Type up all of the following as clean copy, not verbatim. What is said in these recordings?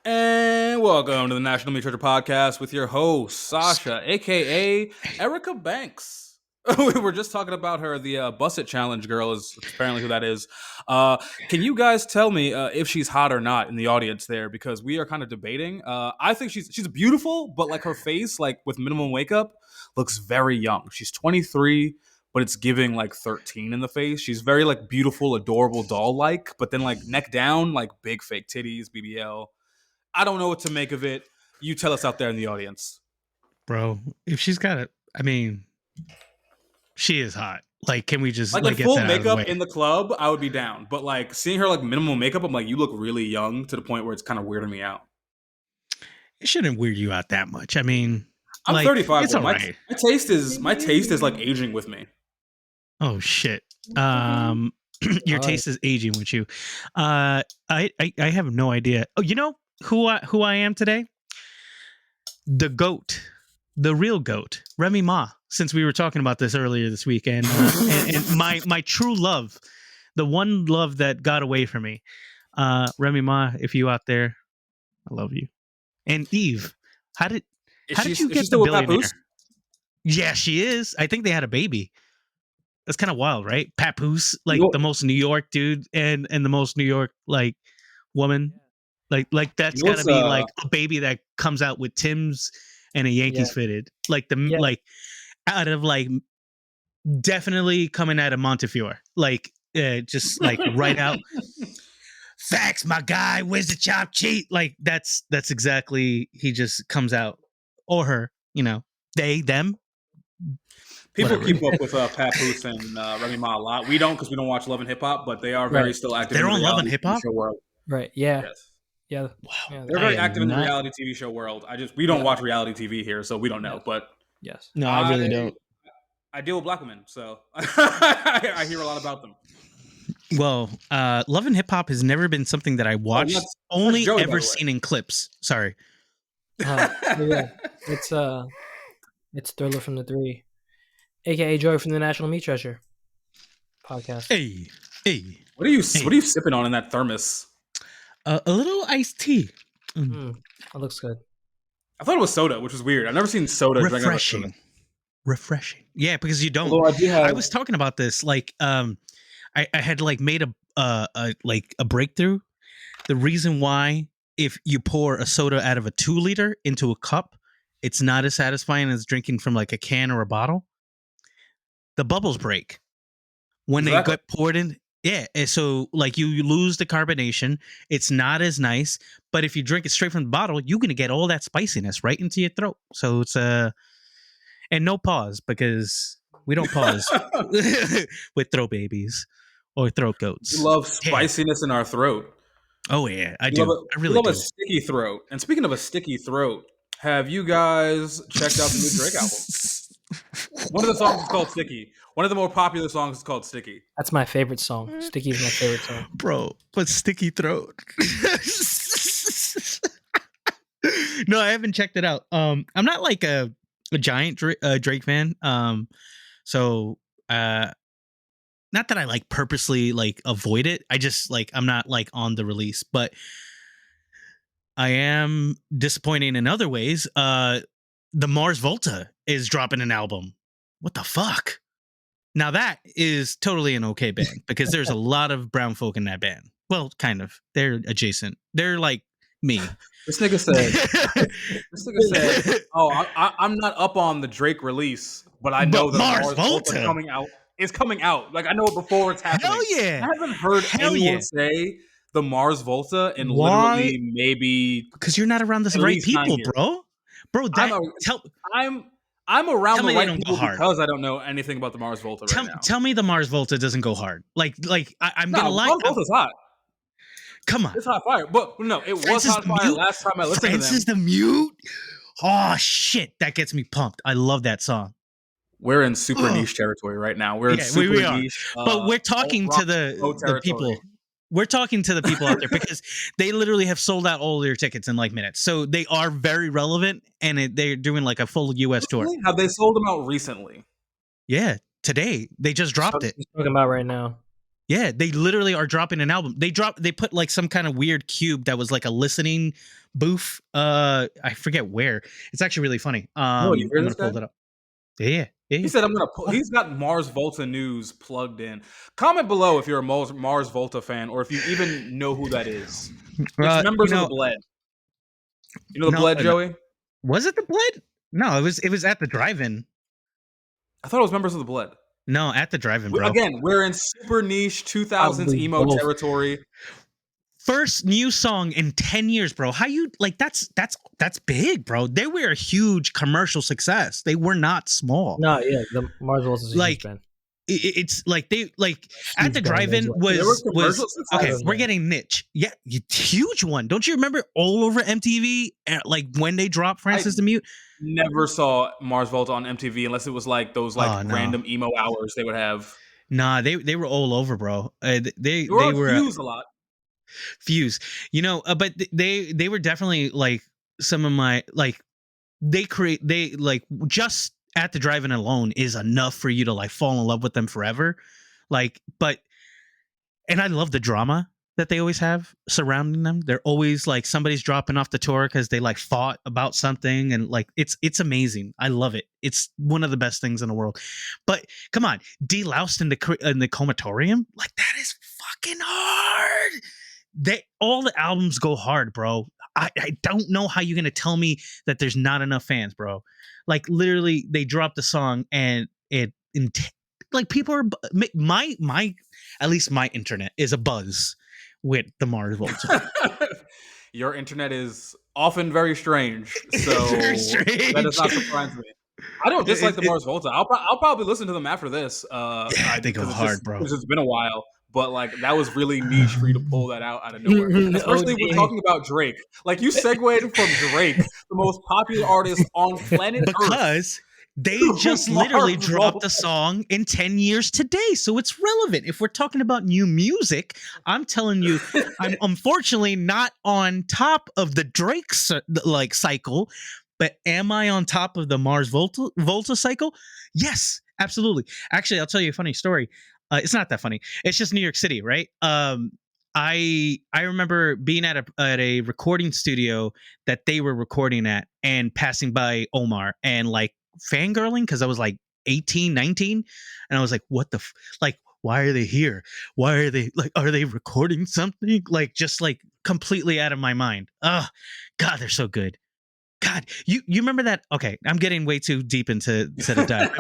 And welcome to the National Meat Treasure Podcast with your host, Sasha, aka Erica Banks. We were just talking about her. The Busset Challenge girl is apparently who that is. Can you guys tell me if she's hot or not in the audience there? Because we are kind of debating. I think she's beautiful, but like her face, like with minimum makeup, looks very young. She's 23, but it's giving like 13 in the face. She's very like beautiful, adorable, doll-like, but then like neck down, like big fake titties, BBL. I don't know what to make of it. You tell us out there in the audience. Bro, if she's got it, I mean, she is hot. Like, can we just like in full makeup in the club? I would be down. But like seeing her like minimal makeup, I'm like, you look really young to the point where it's kind of weirding me out. It shouldn't weird you out that much. I mean, I'm like, 35. It's all right. My taste is like aging with me. Oh shit. Your taste is aging with you. I have no idea. Oh, you know who I am today? The goat, the real goat, Remy Ma. Since we were talking about this earlier this week, and my true love, the one love that got away from me, Remy Ma. If you out there, I love you. And Eve, how did you get the billionaire? Yeah, she is. I think they had a baby. That's kind of wild, right? Papoose, like the most New York dude and the most New York like woman. Like that's gotta be like a baby that comes out with Tim's and a Yankees fitted. Like like out of like definitely coming out of Montefiore. Like just like right out. Facts, my guy, where's the chop cheat? Like that's exactly, he just comes out. Or her, you know, they, them. People keep up with Papoose and Remy Ma a lot. We don't, because we don't watch Love and Hip Hop, but they are very still active. They're in the on Love and Hip Hop world. Right? Yeah. Yes. Yeah. Wow. Yeah, They're very active in the reality TV show world. We don't watch reality TV here, so we don't know. But yes, no, I really don't. I deal with black women, so I hear a lot about them. Well, Love and Hip Hop has never been something that I watched. Only Joey, ever seen in clips. Sorry. Yeah, it's Thriller from the 3, aka Joy from the National Meat Treasure Podcast. Hey. What are you sipping on in that thermos? A little iced tea. That looks good. I thought it was soda, which was weird. I've never seen soda. Refreshing. Yeah, because you don't. I was talking about this. Like, I had like made a breakthrough. The reason why, if you pour a soda out of a 2-liter into a cup, it's not as satisfying as drinking from like a can or a bottle. The bubbles break when they get poured in. Yeah, so like you lose the carbonation. It's not as nice, but if you drink it straight from the bottle, you're gonna get all that spiciness right into your throat. So it's and no pause, because we don't pause with throat babies or throat goats. We love spiciness in our throat. Oh yeah, I do. I really do. A sticky throat. And speaking of a sticky throat, have you guys checked out the new Drake album? One of the songs is called Sticky. One of the more popular songs is called Sticky. That's my favorite song. Sticky is my favorite song. Bro, but sticky throat. No, I haven't checked it out. I'm not like a giant Drake fan. So not that I like purposely like avoid it. I just like, I'm not like on the release, but I am disappointing in other ways. The Mars Volta is dropping an album. What the fuck? Now that is totally an okay band, because there's a lot of brown folk in that band. Well, kind of. They're adjacent. They're like me. This nigga said, "Oh, I'm not up on the Drake release, but I know that Mars Volta is coming out. Like I know it before it's happening." Hell yeah! I haven't heard anyone say the Mars Volta in literally maybe, because you're not around the right people, bro. Bro, I'm around the right people because I don't know anything about the Mars Volta right now. Tell me the Mars Volta doesn't go hard. I'm gonna lie. Mars Volta's hot. Come on, it's hot fire. But no, it was hot fire last time I listened to them. Francis the Mute. Oh shit, that gets me pumped. I love that song. We're in super niche territory right now. We're in super niche. But we're talking to the people. We're talking to the people out there, because they literally have sold out all their tickets in like minutes. So they are very relevant, and they're doing like a full US tour. Have they sold them out recently? Yeah, today. They just dropped it. What are you talking about right now? Yeah, they literally are dropping an album. They put like some kind of weird cube that was like a listening booth. I forget where. It's actually really funny. No, you hear I'm this gonna pull guy? that up. Yeah. He said, "I'm gonna." He's got Mars Volta news plugged in. Comment below if you're a Mars Volta fan, or if you even know who that is. It's You members of the know, Bled. You know the no, Bled, Joey? was it the Bled? No, it was at the drive-in. I thought it was members of the Bled. No, at the drive-in, bro. Again, we're in super niche 2000s Probably emo both. territory. First new song in 10 years, bro. How you like that's big, bro. They were a huge commercial success. They were not small. No, yeah, the Mars Volta is a Like huge band. it's like they like at Huge the band, drive-in those They were was commercial okay. success. We're getting niche. Yeah, huge one. Don't you remember all over MTV? Like when they dropped Francis the Mute. Never saw Mars Volta on MTV unless it was like those like Oh, no. random emo hours they would have. Nah, they were all over, bro. They were on were Fuse a lot. Fuse, you know, but they were definitely like some of my like they like just at the drive-in alone is enough for you to like fall in love with them forever. Like, but and I love the drama that they always have surrounding them. They're always like somebody's dropping off the tour because they like fought about something, and like it's amazing. I love it. It's one of the best things in the world. But come on, deloused in the comatorium, like that is fucking hard. All the albums go hard, bro. I don't know how you're gonna tell me that there's not enough fans, bro. Like literally, they dropped the song and like people are my at least my internet is a buzz with the Mars Volta. Your internet is often very strange, so Very strange. that does not surprise me. I don't dislike the Mars Volta. I'll probably listen to them after this. Yeah, they go hard, bro. Because it's been a while, but like that was really niche for you to pull that out of nowhere. Especially when talking about Drake. Like you segued from Drake, the most popular artist on planet Earth. Because they just literally dropped a song in 10 years today. So it's relevant. If we're talking about new music, I'm telling you, I'm unfortunately not on top of the Drake like cycle, but am I on top of the Mars Volta cycle? Yes, absolutely. Actually, I'll tell you a funny story. It's not that funny. It's just New York City, right? I remember being at a recording studio that they were recording at and passing by Omar and like fangirling because I was like 18, 19, and I was like, what the like, why are they here? Why are they like, are they recording something? Like just like completely out of my mind. Oh God, they're so good. God, you remember that? Okay, I'm getting way too deep into the dive.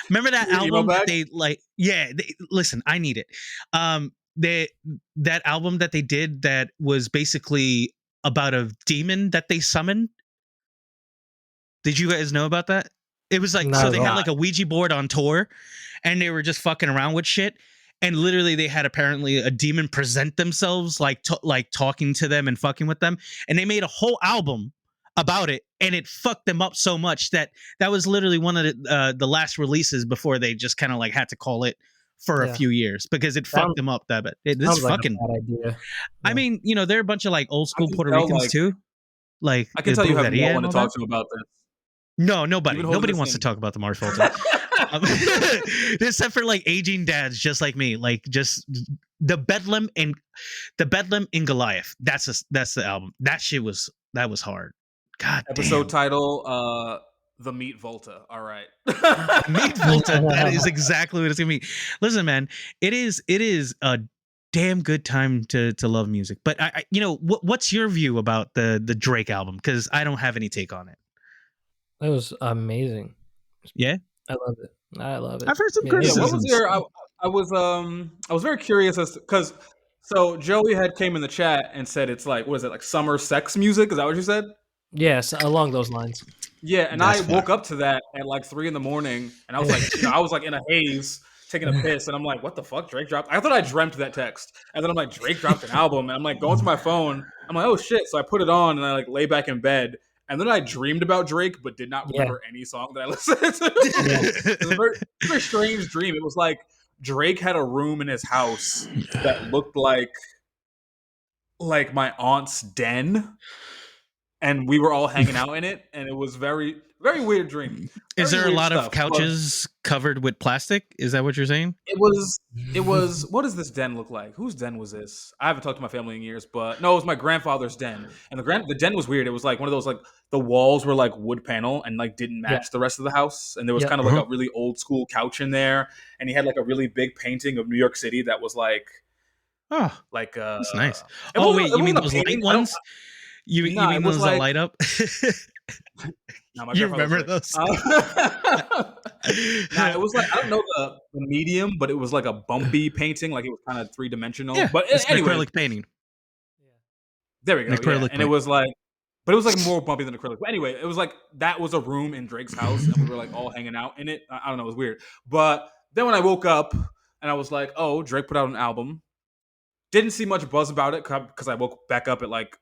Remember that album that they like? Yeah, listen, I need it. That album that they did that was basically about a demon that they summoned. Did you guys know about that? It was like, so they had like a Ouija board on tour and they were just fucking around with shit. And literally they had apparently a demon present themselves like talking to them and fucking with them. And they made a whole album about it, and it fucked them up so much that was literally one of the last releases before they just kind of like had to call it for a few years because it fucked them up that bad. This fucking bad idea. Yeah. I mean, you know, they're a bunch of like old school Puerto Ricans too. Like I can tell you have no one to talk to about this. No, nobody wants to talk about the Mars Volta. Except for like aging dads just like me, like just the Bedlam in Goliath. That's the album. That was hard. God Episode title, The Meat Volta. All right. Meat Volta. That is exactly what it's gonna be. Listen, man, it is a damn good time to love music. But I you know, what's your view about the Drake album? Because I don't have any take on it. It was amazing. Yeah, I love it. I've heard some criticisms. Yeah, what was your? I was very curious as because so Joey had came in the chat and said it's like what is it like summer sex music? Is that what you said? Yes, along those lines. Yeah, and I woke up to that at like 3 a.m. and I was like, I was like in a haze taking a piss, and I'm like, what the fuck? Drake dropped. I thought I dreamt that text, and then I'm like, Drake dropped an album, and I'm like going to my phone. I'm like, oh shit! So I put it on and I like lay back in bed. And then I dreamed about Drake, but did not remember any song that I listened to. It was a very strange dream. It was like Drake had a room in his house that looked like my aunt's den. and we were all hanging out in it, and it was very, very weird dream. Is Very there a weird lot of stuff, but couches covered with plastic? Is that what you're saying? it was what does this den look like? Whose den was this? I haven't talked to my family in years, but no, it was my grandfather's den. And the den was weird. It was like one of those, like, the walls were like wood panel and like didn't Yeah. match the rest of the house. And there was Yep. kind of like a really old school couch in there. And he had like a really big painting of New York City that was like Oh, uh that's nice. it Oh wasn't wait, it you mean wasn't a those light painting. I don't ones? You No, mean it was those that like light up? no, my You grandfather was remember rich. those? Nah, it was like, I don't know the medium, but it was like a bumpy painting, like it was kind of 3-dimensional. Yeah, But it's an anyway, acrylic painting. there we An go. Yeah, acrylic and it paint. was like, but it was like more bumpy than acrylic. But anyway, it was like that was a room in Drake's house, and we were like all hanging out in it. I don't know, it was weird. But then when I woke up and I was like, oh, Drake put out an album. Didn't see much buzz about it because I woke back up at like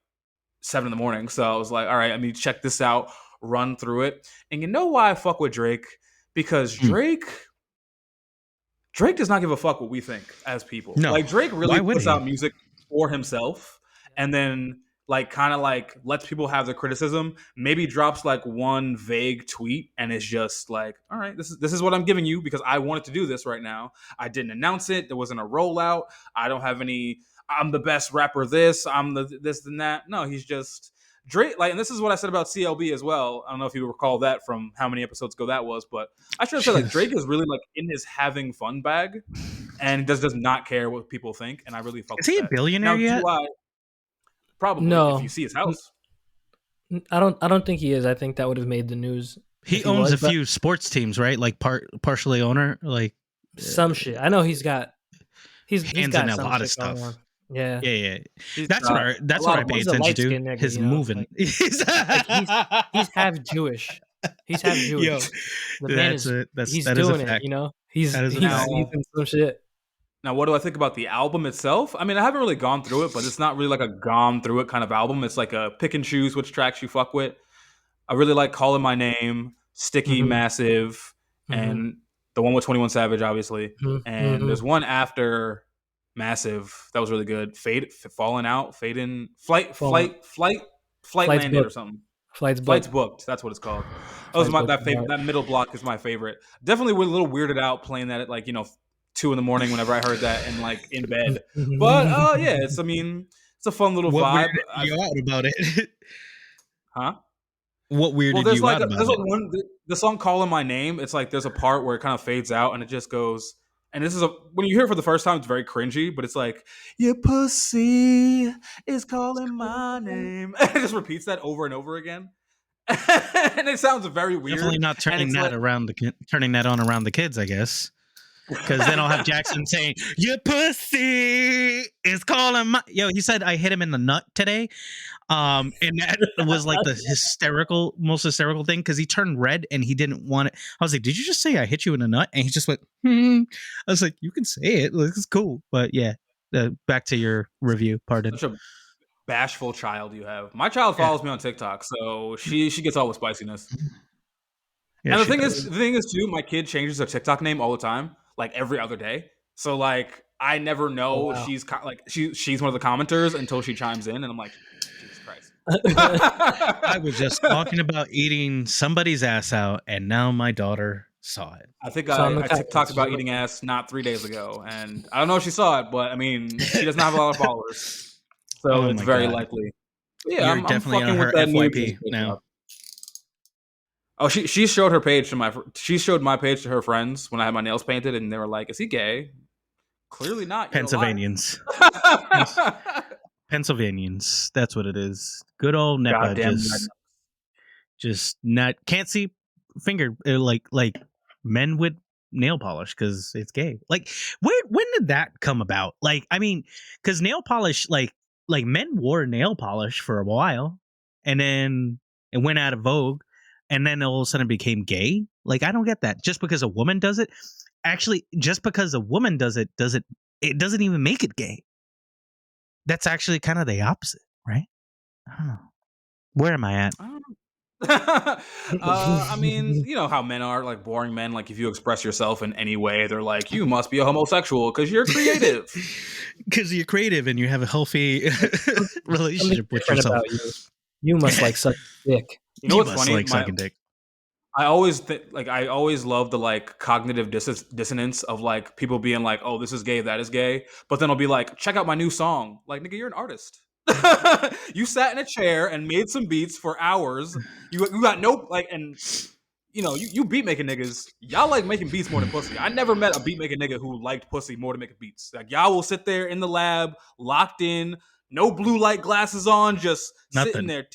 7 in the morning. So I was like, all right, I need to check this out, run through it. And you know why I fuck with Drake? Because Hmm. Drake does not give a fuck what we think as people. No. Like, Drake Why really would puts he? out music for himself, and then like kind of like lets people have their criticism. Maybe drops like one vague tweet, and it's just like, all right, this is what I'm giving you because I wanted to do this right now. I didn't announce it. There wasn't a rollout. I don't have any. I'm the best rapper. I'm the this and that. No, he's just Drake. Like, and this is what I said about CLB as well. I don't know if you recall that from how many episodes ago that was, but I should have said, like, Drake is really like in his having fun bag, and does not care what people think. And I really fuck Is with he a that. billionaire Now, yet? do I probably No. if you see his house? I don't think he is. I think that would have made the news. He if owns was, a few sports teams, right? Like partially owner, like some shit. I know he's got hands got in a some lot of shit going stuff. on. Yeah. Yeah. He's That's got what a lot I of pay money. He's a attention to. light-skinned nigga, His you know, moving. like he's half Jewish. He's half Jewish. Yo, The man is he's doing it, you know. He's That is a he's fact. seizing some shit. Now, what do I think about the album itself? I mean, I haven't really gone through it, but it's not really like a gone through it kind of album. It's like a pick and choose which tracks you fuck with. I really like Calling My Name, Sticky, Mhm. Massive, and the one with 21 Savage, obviously. And there's one after Massive that was really good. Falling Out, Fading, Flight Landed booked. or something. Flight's Flight's booked. That's what it's called. That middle block is my favorite. Definitely a little weirded out playing that at like 2 in the morning whenever I heard that and like in bed. But yeah, it's a fun little What vibe. weirded you out about it? Huh? What weirded Well, there's you like out about there's it? like the song "Calling My Name." It's like there's a part where it kind of fades out and it just goes. And this is when you hear it for the first time, it's very cringy, but it's like, your pussy is calling my name. And it just repeats that over and over again. And it sounds very weird. Definitely not turning that on around the kids, I guess. Because then I'll have Jackson saying, "Your pussy is calling my." Yo, he said I hit him in the nut today, and that was like the most hysterical thing because he turned red and he didn't want it. I was like, "Did you just say I hit you in the nut?" And he just went, "Hmm." I was like, "You can say it. It's cool." But yeah, back to your review. Pardon. Such a bashful child you have. My child follows me on TikTok, so she gets all the spiciness. Yeah, And the she thing is too, my kid changes her TikTok name all the time, like every other day. So like I never know wow. she's one of the commenters until she chimes in, and I'm like, Jesus Christ. I was just talking about eating somebody's ass out, and now my daughter saw it. I think So I TikToked about eating ass not 3 days ago, and I don't know if she saw it, but I mean, she doesn't have a lot of followers, so Oh it's my very God. likely. But yeah, You're I'm definitely fucking on her with that new FYP now. Oh, she showed her page to she showed my page to her friends when I had my nails painted, and they were like, "Is he gay?" Clearly not. You're Pennsylvanians. alive. Pennsylvanians. That's what it is. Good old Nepa. Goddamn Just not can't see finger like men with nail polish because it's gay. Like when did that come about? Like I mean, because nail polish like men wore nail polish for a while, and then it went out of vogue, and then all of a sudden it became gay. Like I don't get that. Just because a woman does it, actually, just because a woman does it doesn't even make it gay. That's actually kind of the opposite, right? I don't know. Where am I at? I don't know. I mean, you know how men are, like boring men. Like if you express yourself in any way, they're like, "You must be a homosexual because you're creative." Because you're creative and you have a healthy relationship with yourself. You must like such dick. You know You what's must funny? like sucking dick. I always I always love the like cognitive dissonance of like people being like, "Oh, this is gay, that is gay," but then I'll be like, "Check out my new song." Like, nigga, you're an artist. You sat in a chair and made some beats for hours. You got no like, and you beat making niggas. Y'all like making beats more than pussy. I never met a beat making nigga who liked pussy more than making beats. Like y'all will sit there in the lab, locked in, no blue light glasses on, just sitting Nothing. there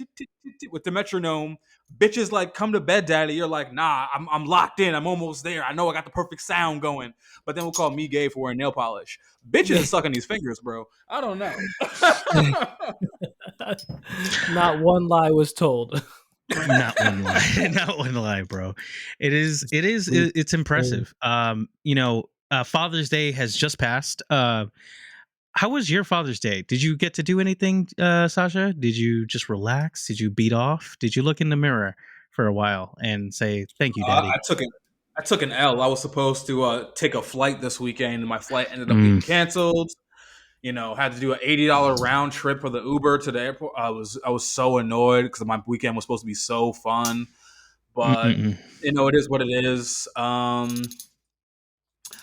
with the metronome. Bitches like come to bed, daddy. You're like, nah, I'm locked in. I'm almost there. I know I got the perfect sound going. But then we'll call me gay for wearing nail polish. Bitches is sucking these fingers, bro. I don't know. Not one lie was told. Not one lie. Not one lie, bro. It's impressive. Father's Day has just passed. How was your Father's Day? Did you get to do anything, Sasha? Did you just relax? Did you beat off? Did you look in the mirror for a while and say thank you, Daddy? I took an L. I was supposed to take a flight this weekend, and my flight ended up getting canceled. Had to do an $80 round trip for the Uber to the airport. I was so annoyed because my weekend was supposed to be so fun, but it is what it is.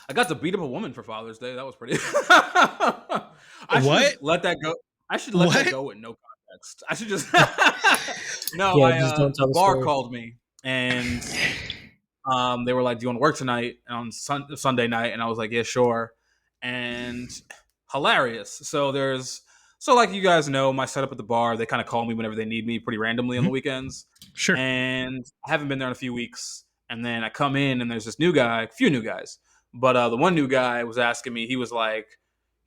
I got to beat up a woman for Father's Day. That was pretty. I should just let that go. I should let that go with no context. I should just. No, Yeah, just don't tell the the bar story. called me and they were like, "Do you want to work tonight on Sunday night?" And I was like, "Yeah, sure." And hilarious. So like you guys know, my setup at the bar, they kind of call me whenever they need me, pretty randomly on the weekends. Sure. And I haven't been there in a few weeks. And then I come in and there's this new guy, a few new guys. But the one new guy was asking me, he was like,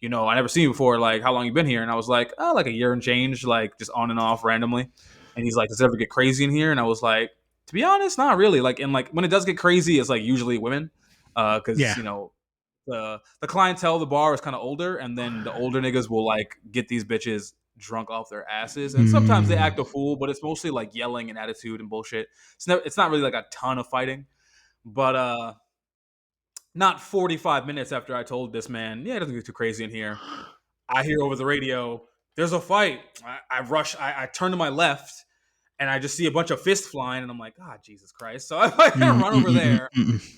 I never seen you before. Like, how long you been here? And I was like, oh, like a year and change, like just on and off randomly. And he's like, does it ever get crazy in here? And I was like, to be honest, not really. Like, and like when it does get crazy, it's like usually women, because the clientele of the bar is kind of older, and then the older niggas will like get these bitches drunk off their asses, and sometimes they act a fool, but it's mostly like yelling and attitude and bullshit. It's not really like a ton of fighting, but not 45 minutes after I told this man, yeah, it doesn't get too crazy in here, I hear over the radio, there's a fight. I rush, I turn to my left, and I just see a bunch of fists flying, and I'm like, ah, Jesus Christ. So I run over there,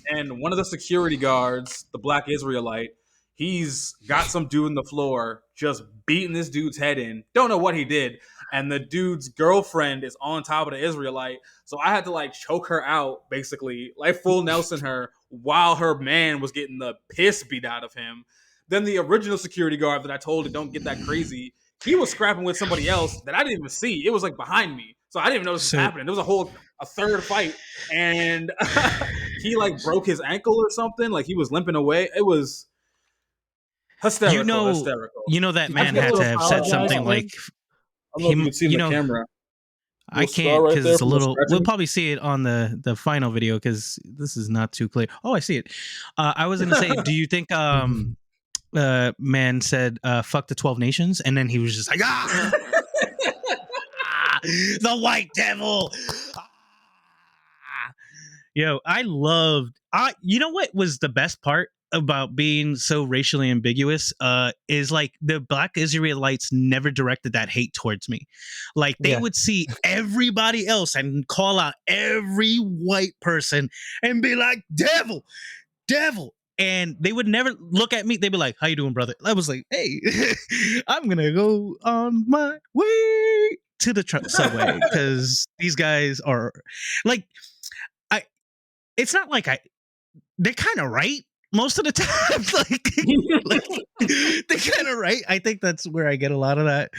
and one of the security guards, the black Israelite, he's got some dude in the floor just beating this dude's head in. Don't know what he did. And the dude's girlfriend is on top of the Israelite. So I had to like choke her out, basically, like full Nelson her, while her man was getting the piss beat out of him. Then the original security guard that I told to don't get that crazy, he was scrapping with somebody else that I didn't even see. It was like behind me. So I didn't even know this was happening. There was a third fight. And he like broke his ankle or something. Like he was limping away. It was hysterical. Hysterical. That man had to have said something like, I don't know if you can see in the camera. I can't because it's a little. We'll probably see it on the final video because this is not too clear. Oh, I see it. I was gonna say, do you think man said "fuck the 12 nations" and then he was just like, ah, the white devil. Yo, I loved. You know what was the best part about being so racially ambiguous? Is like the black Israelites never directed that hate towards me. Like they would see everybody else and call out every white person and be like, "Devil, devil." And they would never look at me. They'd be like, "How you doing, brother?" I was like, "Hey, I'm gonna go on my way to the subway because these guys are like." It's not like they're kind of right most of the time. like they're kind of right. I think that's where I get a lot of that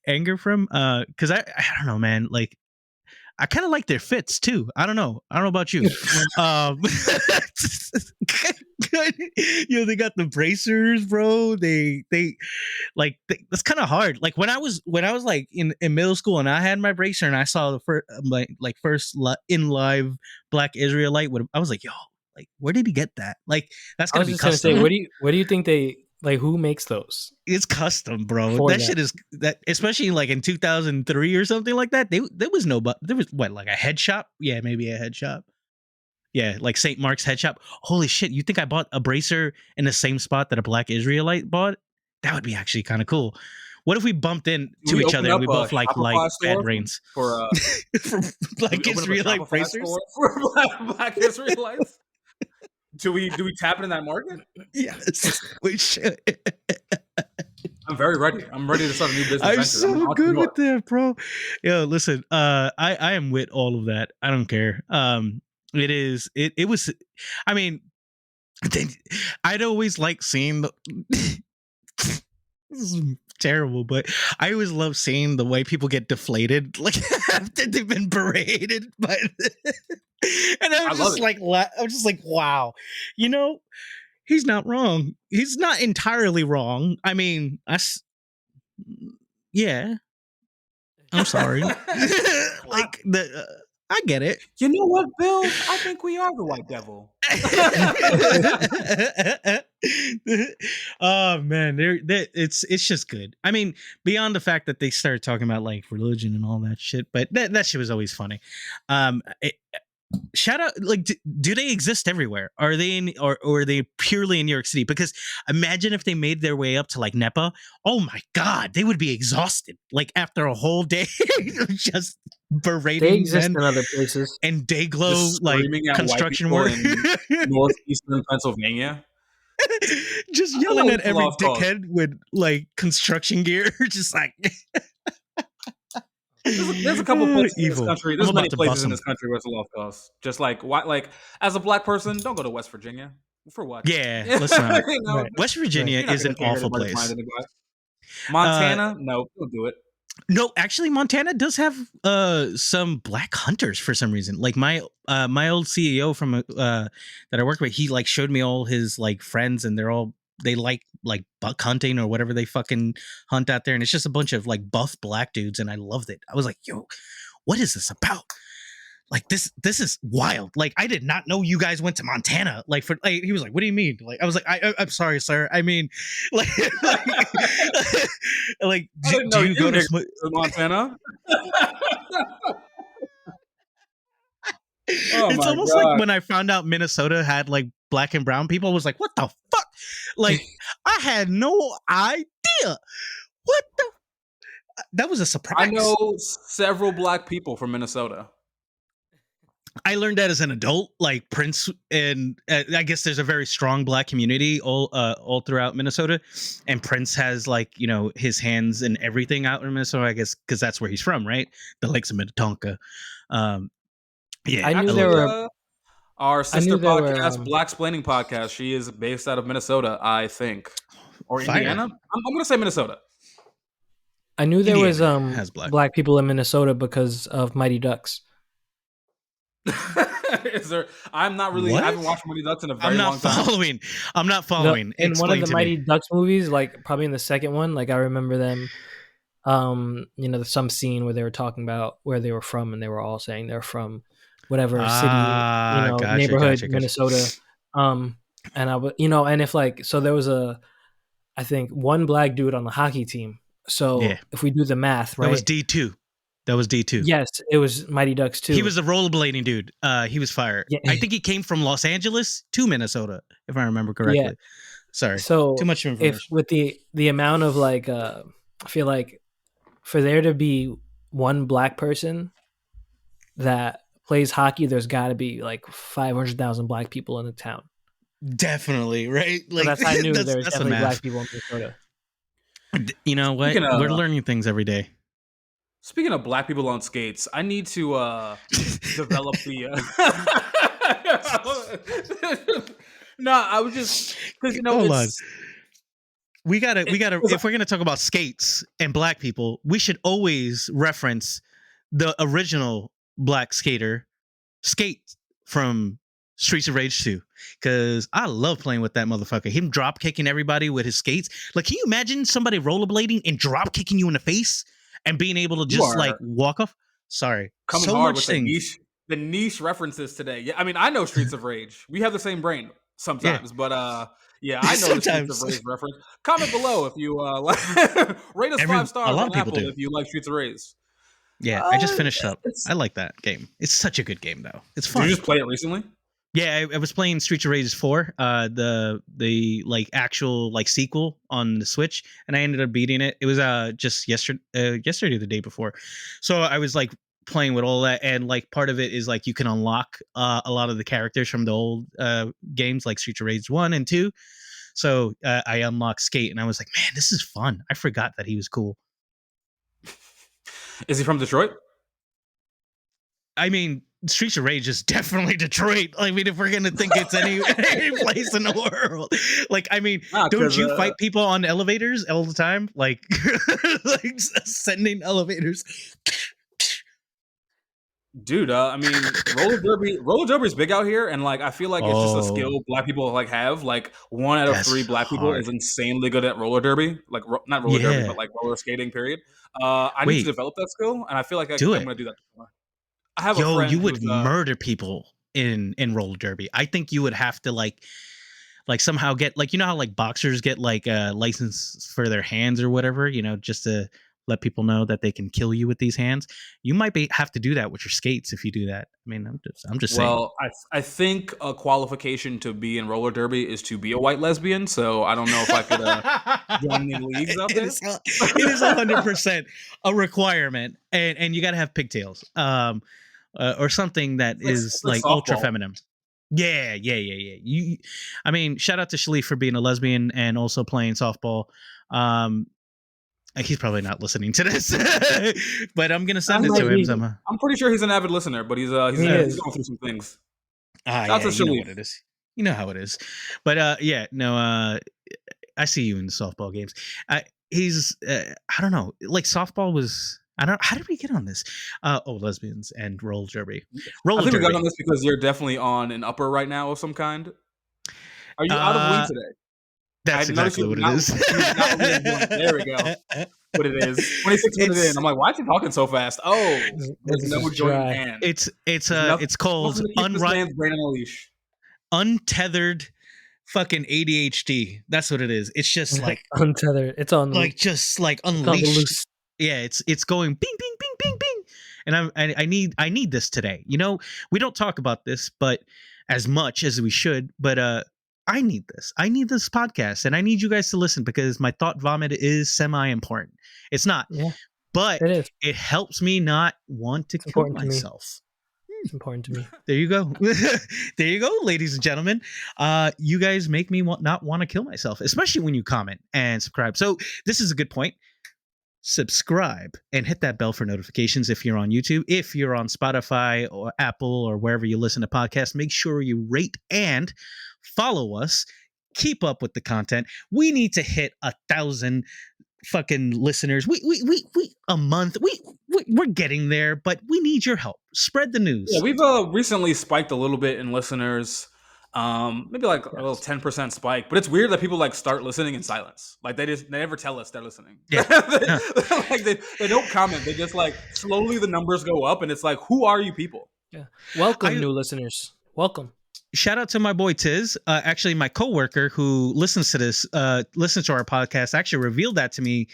anger from. Because I don't know, man. Like I kind of like their fits too. I don't know about you. They got the bracers, bro. They that's kind of hard. Like when I was like in middle school and I had my bracer and I saw the first first in live black Israelite, I was like, yo, like where did he get that? Like that's gonna be custom. Gonna say, what do you think they like? Who makes those? It's custom, bro. Shit is that, especially like in 2003 or something like that. There was what, like a head shop? Yeah, maybe a head shop. Yeah, like St. Mark's head shop. Holy shit! You think I bought a bracer in the same spot that a black Israelite bought? That would be actually kind of cool. What if we bumped into we each open other and up we a both like Shopify bad store brains for for do Black we open up a Israelite Shopify bracers? store for Black Israelites? Do we tap into that market? Yes, we should. I'm very ready. I'm ready to start a new business I'm venture. I'm an so good entrepreneur. with that, bro. Yo, listen, I am with all of that. I don't care. It was, I mean, I'd always like seeing the this is terrible, but I always love seeing the way people get deflated, like after they've been berated. But and I love it. I'm just like, wow, you know, he's not wrong. He's not entirely wrong. I mean, yeah, I'm sorry. Like I get it. You know what, Bill? I think we are the white devil. Oh man, it's just good. I mean, beyond the fact that they started talking about like religion and all that shit, but that shit was always funny. Shout out, like, do they exist everywhere? Are they in, or are they purely in New York City? Because imagine if they made their way up to like Nepa. Oh my god, they would be exhausted like after a whole day of just berating They exist men in other places. and day glow Just like screaming at white construction people work. in northeastern Pennsylvania. Just I don't yelling know at it's a every lost cause. dickhead with like construction gear, just like There's a couple places in this evil. country. I'm There's about many to places bust in them. this country where it's a lost cause. Just like why, like as a black person, don't go to West Virginia. For what? Yeah, let's not. You know, Right. West Virginia you're not is gonna an change awful anybody's mind place. anyway. Montana, no, don't do it. No, actually, Montana does have some black hunters for some reason. Like my old CEO from that I work with, he like showed me all his like friends, and they like buck hunting or whatever they fucking hunt out there, and it's just a bunch of like buff black dudes, and I loved it. I was like, yo, what is this about? Like this is wild. Like I did not know you guys went to Montana. Like for like, he was like, what do you mean? Like I was like, I'm sorry, sir. I mean, like like I didn't know do you go to to Montana. Oh it's my almost like god! when I found out Minnesota had like black and brown people, I was like, what the fuck? Like I had no idea. What the that was a surprise. I know several black people from Minnesota. I learned that as an adult, like Prince, and I guess there's a very strong black community all throughout Minnesota, and Prince has like his hands in everything out in Minnesota. I guess because that's where he's from, right? The lakes of Minnetonka. Yeah, I knew Actually, there were. our sister there were, podcast, Black Splaining Podcast. She is based out of Minnesota, I think, or Fire. Indiana. I'm going to say Minnesota. I knew there was Indiana has black people in Minnesota because of Mighty Ducks. Is there? I'm not really. What? I haven't watched Mighty Ducks in a very long time. I'm not following. In one of Explain the to Mighty me. Ducks movies, like probably in the second one, like I remember them. Some scene where they were talking about where they were from, and they were all saying they're from whatever city, Gotcha, neighborhood, gotcha. Minnesota. And I would, and if like, so there was I think one black dude on the hockey team. So Yeah. if we do the math, right? That was D2. Yes, it was Mighty Ducks 2. He was a rollerblading dude. He was fired. Yeah. I think he came from Los Angeles to Minnesota, if I remember correctly. Yeah. Sorry. So Too much information. if with the amount of like, I feel like for there to be one black person that plays hockey, there's got to be like 500,000 black people in the town. Definitely, right? Like So that's how I knew there was that's the definitely math. black people in Minnesota. You know what? Speaking of- We're learning things every day. Speaking of black people on skates, I need to develop the. No, I was just because Hold on. We gotta. If we're gonna talk about skates and black people, we should always reference the original black skater, Skate from Streets of Rage 2, because I love playing with that motherfucker. Him drop kicking everybody with his skates. Like, can you imagine somebody rollerblading and drop kicking you in the face and being able to just like walk off? Sorry, coming so hard much with things. the niche references today. Yeah, I mean, I know Streets of Rage. We have the same brain sometimes, but yeah, I know the Streets of Rage reference. Comment below if you rate us 5 stars a lot on of people Apple do. if you like Streets of Rage. Yeah, I just finished up. I like that game. It's such a good game, though. It's fun. Did you just play it recently? Yeah, I was playing Streets of Rage 4, the like actual like sequel on the Switch, and I ended up beating it. It was just yesterday or the day before. So I was like playing with all that, and like part of it is like you can unlock a lot of the characters from the old games like Streets of Rage 1 and 2. So I unlocked Skate, and I was like, man, this is fun. I forgot that he was cool. Is he from Detroit? I mean, Streets of Rage is definitely Detroit. I mean, if we're gonna think it's any place in the world, like, I mean, don't you fight people on elevators all the time? Like, like ascending elevators. Dude, I mean, roller derby is big out here, and like I feel like it's just a skill black people like have. Like 1 out of 3 black people is insanely good at roller derby, like not roller derby, but like roller skating. Period. I need to develop that skill, and I feel like I'm gonna do that tomorrow. I have a friend. You would murder people in roller derby. I think you would have to like somehow get like, you know how like boxers get like a license for their hands or whatever, you know, just to let people know that they can kill you with these hands. You might have to do that with your skates if you do that. I mean, I'm just saying. Well, I think a qualification to be in roller derby is to be a white lesbian. So I don't know if I could join the leagues out there. It is 100% a requirement, and you got to have pigtails, or something that is like ultra feminine. Yeah. I mean, shout out to Shalif for being a lesbian and also playing softball. He's probably not listening to this, but I'm gonna send it to him. I'm pretty sure he's an avid listener, but he's going through some things. That's you know what it is. You know how it is. But I see you in the softball games. I don't know. Like softball was. How did we get on this? Lesbians and roller derby. I think we got on this because you're definitely on an upper right now of some kind. Are you out of weed today? That's exactly what it is. There we go. What it is. 26 minutes in. I'm like, why is he talking so fast? Oh, there's no joint hand. It's called untethered fucking ADHD. That's what it is. It's just like untethered. It's on like just like unleashed. Yeah, it's going bing bing bing bing bing. And I need this today. You know, we don't talk about this but as much as we should, but I need this. I need this podcast, and I need you guys to listen because my thought vomit is semi-important. It's not, but it helps me not want to kill myself. It's important to me. There you go. There you go, ladies and gentlemen. You guys make me not want to kill myself, especially when you comment and subscribe. So this is a good point. Subscribe and hit that bell for notifications if you're on YouTube. If you're on Spotify or Apple or wherever you listen to podcasts, make sure you rate and follow us. Keep up with the content. We need to hit 1,000 fucking listeners. We a month. We're getting there, but we need your help. Spread the news. Yeah, we've recently spiked a little bit in listeners. Maybe like a little 10% spike, but it's weird that people like start listening in silence. Like they never tell us they're listening. Yeah. Like they don't comment. They just like slowly the numbers go up, and it's like, who are you people? Yeah. Welcome, new listeners. Welcome. Shout out to my boy Tiz. Actually, my coworker who listens to this, listens to our podcast, actually revealed that to me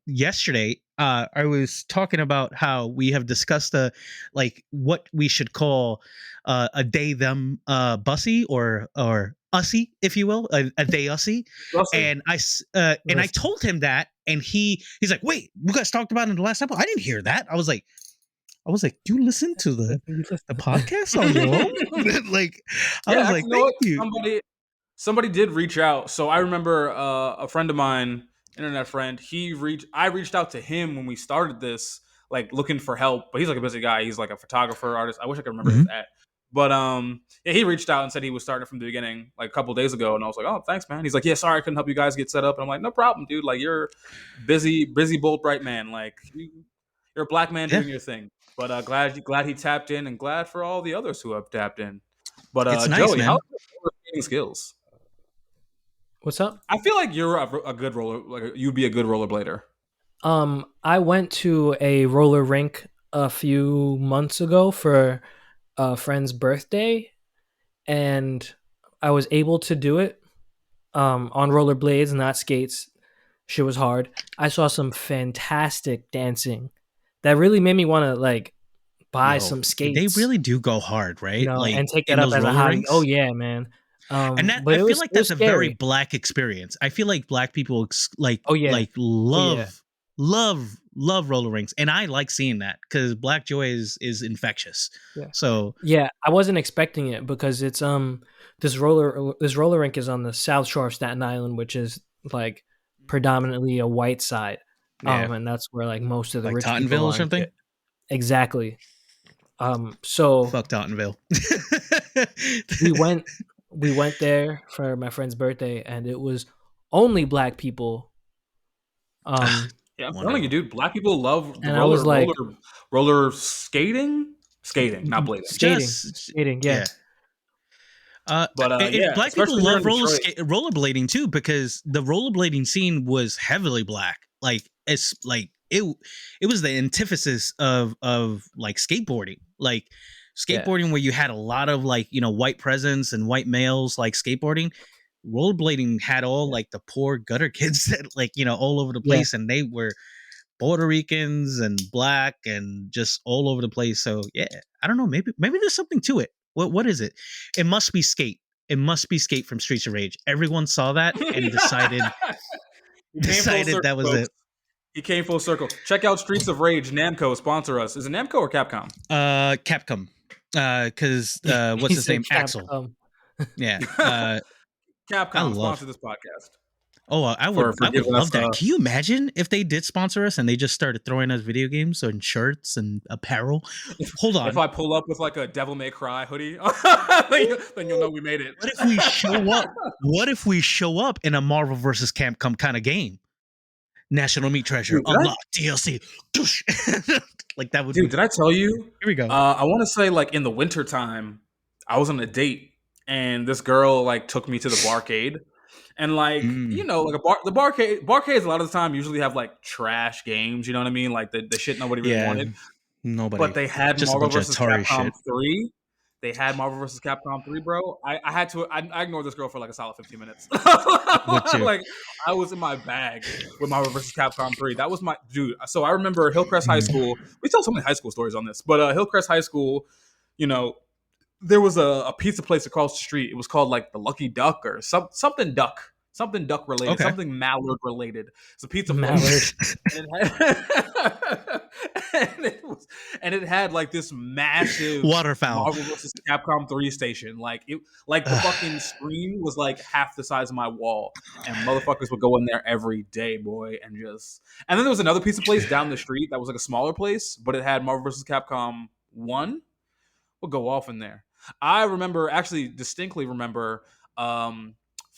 yesterday. I was talking about how we have discussed like what we should call a they them bussy or ussy, if you will, a they ussy. And I told him that, and he's like, wait, you guys talked about it in the last episode? I didn't hear that. I was like, do you listen to the podcast on your own? Like, I was like, thank you. Somebody did reach out. So I remember a friend of mine, internet friend, I reached out to him when we started this, like looking for help, but he's like a busy guy. He's like a photographer, artist. I wish I could remember his at. But he reached out and said he was starting from the beginning, like a couple of days ago, and I was like, "Oh, thanks, man." He's like, "Yeah, sorry, I couldn't help you guys get set up." And I'm like, "No problem, dude. Like, you're busy, bold, bright man. Like, you're a black man doing your thing." But glad he tapped in, and glad for all the others who have tapped in. But it's nice, Joey, man. how's your skating skills? What's up? I feel like you're a good roller. Like you'd be a good rollerblader. I went to a roller rink a few months ago for a friend's birthday, and I was able to do it on rollerblades, not skates. Shit was hard. I saw some fantastic dancing that really made me want to like buy Yo, some they skates, really do go hard, right? Like and take in that up those as a roller hobby. Oh rinks. yeah, man. And that But I it feel was like that's a very scary. black experience. I feel like black people Oh yeah, oh yeah, love roller rinks, and I like seeing that because black joy is infectious. yeah, So yeah. I wasn't expecting it because it's this roller rink is on the South Shore of Staten Island, which is like predominantly a white side. yeah, And that's where like most of the like rich people Tottenville or are. something. Exactly. So Fuck Tottenville. we went we went there for my friend's birthday, and it was only black people. Ah, Yeah, I'm telling you, wonderful. dude. Black people love the And I was like, roller skating, not blading. Just skating, yeah, yeah. Uh, and Yeah, black people especially here love in Detroit. rollerblading too because the rollerblading scene was heavily black. Like it's like it was the antithesis of like skateboarding. Like yeah, skateboarding where you had a lot of like white presence and white males like skateboarding. Rollerblading had all yeah, like the poor gutter kids that like all over the yeah. place, and they were Puerto Ricans and black and just all over the place. So yeah, I don't know. Maybe there's something to it. What is it? It must be Skate. It must be Skate from Streets of Rage. Everyone saw that and decided He came full circle, that was folks. it. He came full circle. Check out Streets of Rage. Namco sponsor us. Is it Namco or Capcom? Capcom. Because what's He his said name? Axel. Capcom. Yeah. I Capcom love. sponsor this podcast Oh, for I would giving us. love that. Can you imagine if they did sponsor us and they just started throwing us video games and shirts and apparel? Hold If on. I pull up with like a Devil May Cry hoodie, then you'll know we made it. What if we show up? What if we show up in a Marvel versus Capcom kind of game? National Meat Treasure Dude, unlock DLC. Like that would Dude, be. did I tell you? Here we go. I want to say like in the wintertime, I was on a date and this girl like took me to the barcade. And like, Mm, like barcades a lot of the time usually have like trash games, you know what I mean? Like the shit nobody really yeah, wanted. But nobody. they had Just a Marvel bunch of vs. Atari Capcom shit. 3. They had Marvel vs. Capcom 3, bro. I had to I ignored this girl for like a solid 15 minutes. Would too. Like I was in my bag with Marvel vs. Capcom 3. That was my dude. So I remember Hillcrest High Mm. School. We tell so many high school stories on this, but Hillcrest High School, you know, there was a pizza place across the street. It was called like the Lucky Duck or something duck. Something duck related, Okay. something mallard related. It's a pizza Mallard. place. And it had like this massive Waterfowl. Marvel vs. Capcom 3 station. Like the fucking screen was like half the size of my wall. And motherfuckers would go in there every day, boy, and then there was another pizza place down the street that was like a smaller place, but it had Marvel vs. Capcom 1. We'll go off in there. I distinctly remember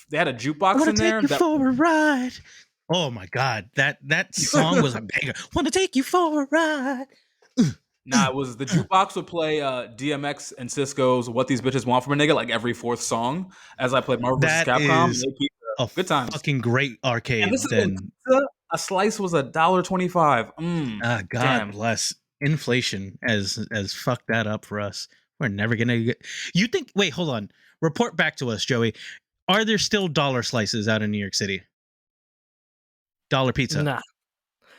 they had a I jukebox want in to there take you for a ride. Oh my god, that song was a banger. Want to take you for a ride. Nah, it was the jukebox would play DMX and Cisco's "What These Bitches Want From a Nigga" like every fourth song as I played Marvel vs. That Capcom. is a Good times. fucking great And arcade. this is Then a slice was $1.25. God Damn. bless. Inflation has fucked that up for us. We're never gonna get. You think? Wait, hold on. Report back to us, Joey. Are there still dollar slices out in New York City? Dollar pizza? Nah.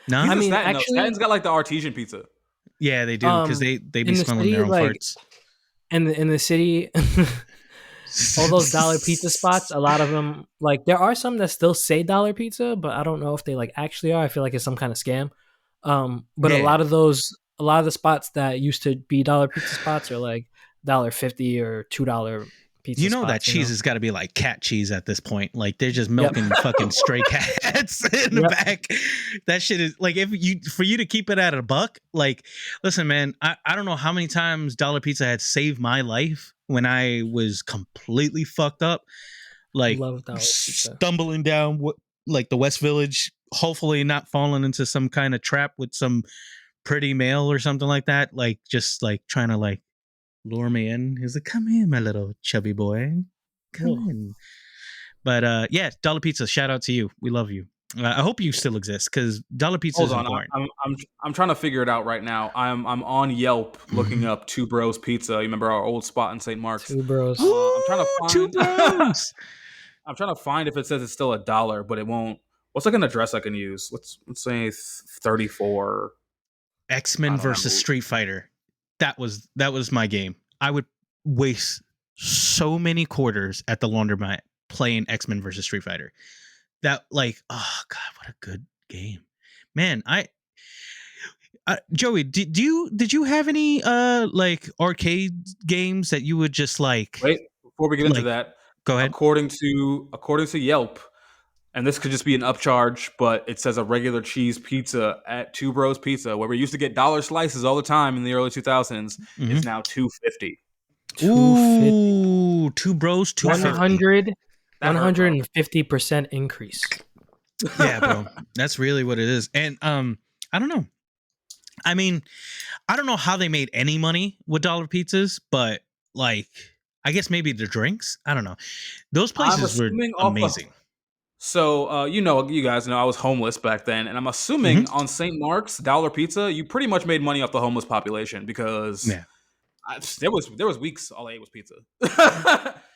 No. He's I in mean, Staten, though. actually, Staten's got like the artesian pizza. Yeah, they do because they be in the smelling city, their own like farts. in the city, all those dollar pizza spots, a lot of them, like there are some that still say dollar pizza, but I don't know if they like actually are. I feel like it's some kind of scam. But Yeah. a lot of the spots that used to be dollar pizza spots are like $1.50 or $2 pizza. You know spots, that cheese has got to be like cat cheese at this point. Like they're just milking fucking stray cats in the back. That shit is like for you to keep it at $1. Like, listen, man, I don't know how many times Dollar Pizza had saved my life when I was completely fucked up. Like Love dollar pizza. stumbling down like the West Village, hopefully not falling into some kind of trap with some pretty male or something like that. Like just like trying to like lure me in. He's like, "Come in, my little chubby boy. Come in." But yeah, Dollar Pizza. Shout out to you. We love you. I hope you still exist because Dollar Pizza is important. I'm trying to figure it out right now. I'm on Yelp looking up Two Bros Pizza. You remember our old spot in St. Mark's? Two Bros. I'm trying to find Two Bros. I'm trying to find if it says it's still $1, but it won't. What's like an address I can use? Let's say 34. X-Men versus Street Fighter. that was my game. I would waste so many quarters at the laundromat playing X-Men versus Street Fighter. That like, oh god, what a good game, man. Joey, did you have any like arcade games that you would just like? Wait, before we get into Like, that, go ahead. according to Yelp, and this could just be an upcharge, but it says a regular cheese pizza at Two Bros Pizza, where we used to get dollar slices all the time in the early 2000s, is now $2.50. Ooh, Two Bros, $2.50. 150% increase. Yeah, bro, that's really what it is. And I don't know. I mean, I don't know how they made any money with dollar pizzas, but like, I guess maybe the drinks. I don't know. Those places were amazing. So, you guys know I was homeless back then, and I'm assuming on St. Mark's Dollar Pizza, you pretty much made money off the homeless population because there was weeks all I ate was pizza.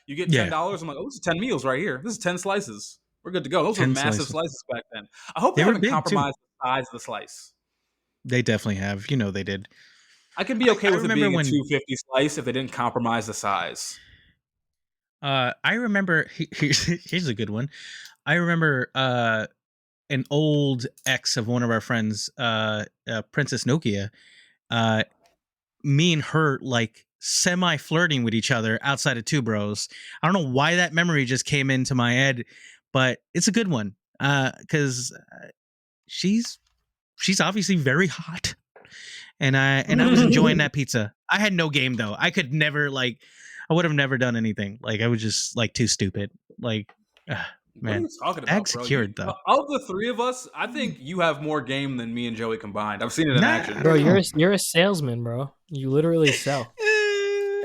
You get $10. I'm like, oh, this is 10 meals right here. This is 10 slices. We're good to go. Those were massive slices back then. I hope they haven't compromised the size of the slice. They definitely have. They did. I could be okay with it being a $2.50 slice if they didn't compromise the size. I remember here's a good one. I remember an old ex of one of our friends, Princess Nokia. Me and her like semi flirting with each other outside of Two Bros. I don't know why that memory just came into my head, but it's a good one because she's obviously very hot, and I was enjoying that pizza. I had no game though. I could never I would have never done anything. Like I was just like too stupid. Like man, what are you talking about, secured though. Of the three of us, I think you have more game than me and Joey combined. I've seen it in action, bro. You're a salesman, bro. You literally sell.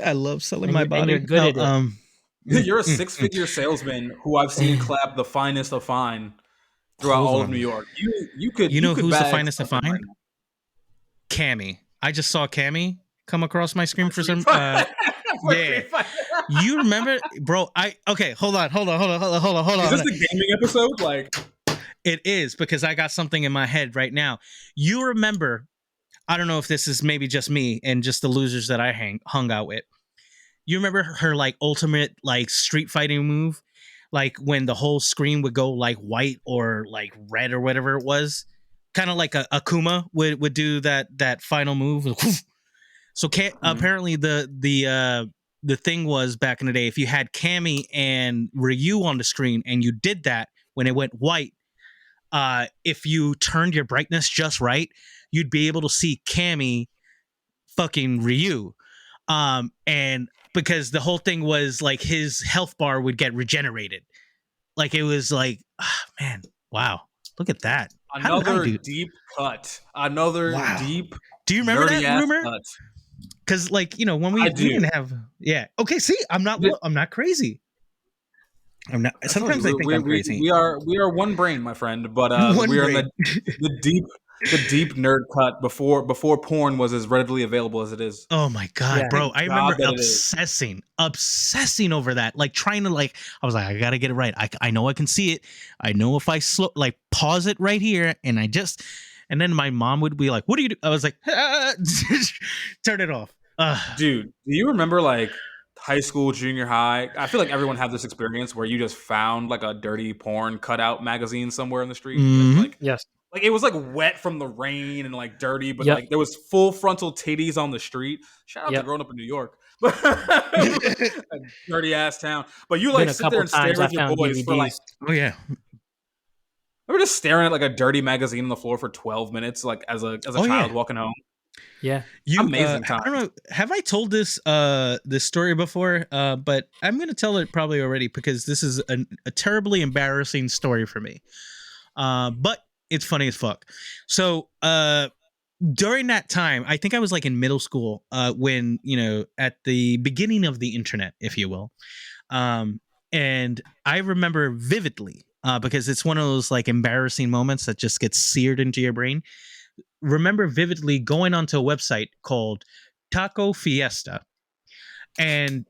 I love selling my body. And you're good at it. You're a six-figure salesman who I've seen clap the finest of fine throughout all of New York. You could who's the finest of fine? Right, Cammy. I just saw Cammy come across my screen for some. Yeah, you remember, bro? Hold on. Is this the gaming episode? Like, it is because I got something in my head right now. You remember? I don't know if this is maybe just me and just the losers that I hung out with. You remember her like ultimate like street fighting move, like when the whole screen would go like white or like red or whatever it was, kind of like a Akuma would do that final move. So apparently the thing was back in the day, if you had Cammy and Ryu on the screen and you did that when it went white, if you turned your brightness just right, you'd be able to see Cammy fucking Ryu. And because the whole thing was like his health bar would get regenerated. Like it was like, man, wow. Look at that. Another deep cut. Another deep. Do you remember that rumor? Because like, when we didn't have, okay, see, I'm not crazy. I'm not. Sometimes I think I'm crazy. We are one brain, my friend, but we are in the deep nerd cut before porn was as readily available as it is. Oh my god, bro! I remember obsessing over that, like trying to I was like, I gotta get it right. I know I can see it. I know if I pause it right here, and then my mom would be like, "What do you do?" I was like, turn it off. Dude, do you remember high school, junior high? I feel like everyone had this experience where you just found like a dirty porn cutout magazine somewhere in the street. Yes. Like it was like wet from the rain and like dirty, but like there was full frontal titties on the street. Shout out to growing up in New York. Dirty ass town. But you sit there and stare at your boys DVDs. For like, oh yeah. Remember just staring at like a dirty magazine on the floor for 12 minutes, like as a child walking home. Yeah, amazing time. I don't know. Have I told this story before? But I'm going to tell it probably already because this is a terribly embarrassing story for me. But it's funny as fuck. So during that time, I think I was like in middle school when at the beginning of the internet, if you will. And I remember vividly because it's one of those like embarrassing moments that just gets seared into your brain. Remember vividly going onto a website called Taco Fiesta, and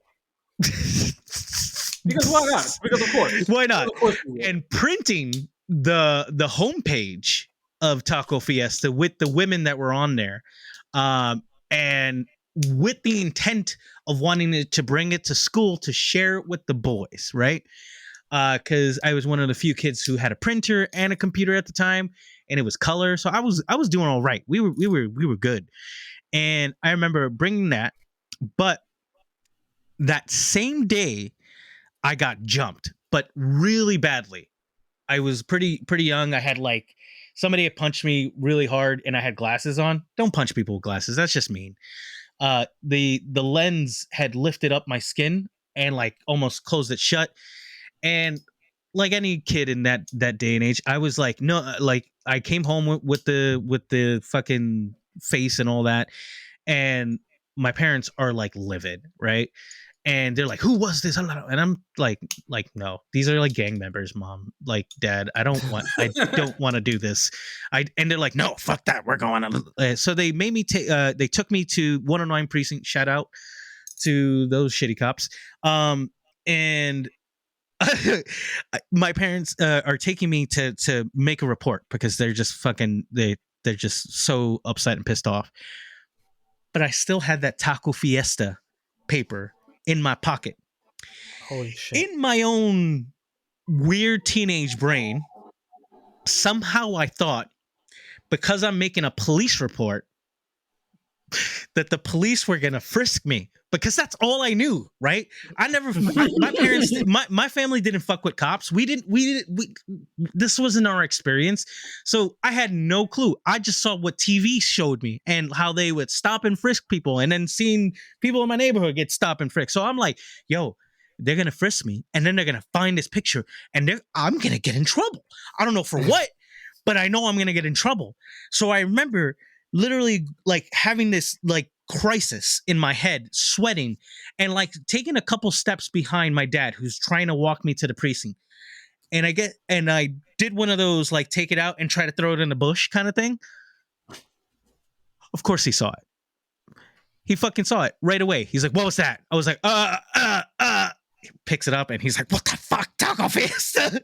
because why not? Because of course, why not? Of course and printing the homepage of Taco Fiesta with the women that were on there, and with the intent of wanting to bring it to school to share it with the boys, right? Because I was one of the few kids who had a printer and a computer at the time, and it was color, so I was doing all right. We were good, and I remember bringing that, but that same day I got jumped, but really badly. I was pretty young. I had like somebody had punched me really hard, and I had glasses on. Don't punch people with glasses. That's just mean. The lens had lifted up my skin and like almost closed it shut. And like any kid in that day and age, I was like, no, like I came home with the fucking face and all that, and my parents are like livid, right? And they're like, "Who was this?" And I'm like, no, these are like gang members, mom, like dad. I don't want to do this. And they're like, no, fuck that, we're going on. So they made me take. They took me to 109 precinct. Shout out to those shitty cops. And my parents are taking me to make a report because they're just fucking they're just so upset and pissed off. But I still had that Taco Fiesta paper in my pocket. Holy shit. In my own weird teenage brain, somehow I thought, because I'm making a police report, that the police were gonna frisk me, because that's all I knew, right? I never, my parents, my family didn't fuck with cops. We this wasn't our experience. So I had no clue. I just saw what TV showed me and how they would stop and frisk people, and then seeing people in my neighborhood get stopped and frisked. So I'm like, yo, they're gonna frisk me, and then they're gonna find this picture, and I'm gonna get in trouble. I don't know for what, but I know I'm gonna get in trouble. So I remember literally like having this like crisis in my head, sweating, and like taking a couple steps behind my dad, who's trying to walk me to the precinct. And I did one of those like take it out and try to throw it in the bush kind of thing. Of course he saw it. He fucking saw it right away. He's like, "What was that?" I was like, He picks it up and he's like, "What the fuck, Taco Fiesta?"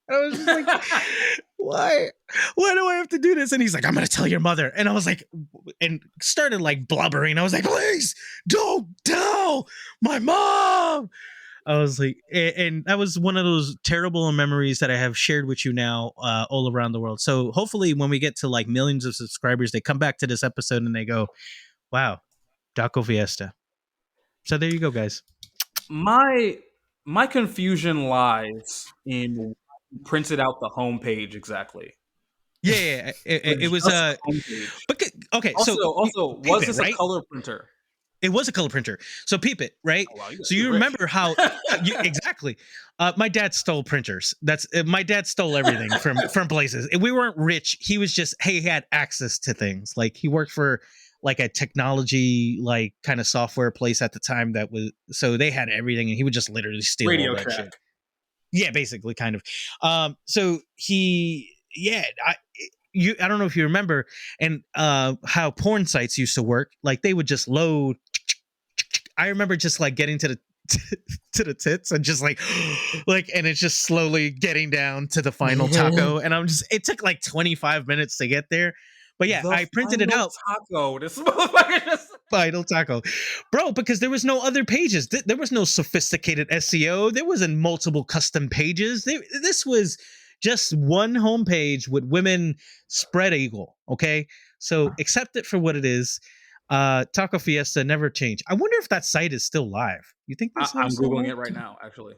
I was just like, why do I have to do this? And he's like, "I'm gonna tell your mother." And I was like, and started like blubbering. I was like, "Please don't tell my mom." I was like, and that was one of those terrible memories that I have shared with you now, all around the world. So hopefully when we get to like millions of subscribers, they come back to this episode and they go, "Wow, Taco Fiesta." So there you go, guys. My confusion lies in who printed out the homepage exactly. Yeah. It was Just the homepage. but okay. Also, peep was it, this right? a color printer? It was a color printer. So peep it, right? Oh, wow, So you rich. remember how exactly? My dad stole printers. That's my dad stole everything from places. We weren't rich. He was just, hey, he had access to things. Like he worked for like a technology like kind of software place at the time that was, so they had everything, and he would just literally steal Radio all that Shack. shit. Yeah, basically, kind of. So I don't know if you remember, and how porn sites used to work. Like they would just load. I remember just like getting to the to the tits and just like and it's just slowly getting down to the final taco, and it took like 25 minutes to get there. But yeah, I printed it out. Taco. This motherfucker just Final taco, bro, because there was no other pages. There was no sophisticated SEO. There wasn't multiple custom pages. This was just one homepage with women spread eagle. Okay, so accept it for what it is. Taco Fiesta never changed. I wonder if that site is still live. You think this? I'm googling it right now, actually.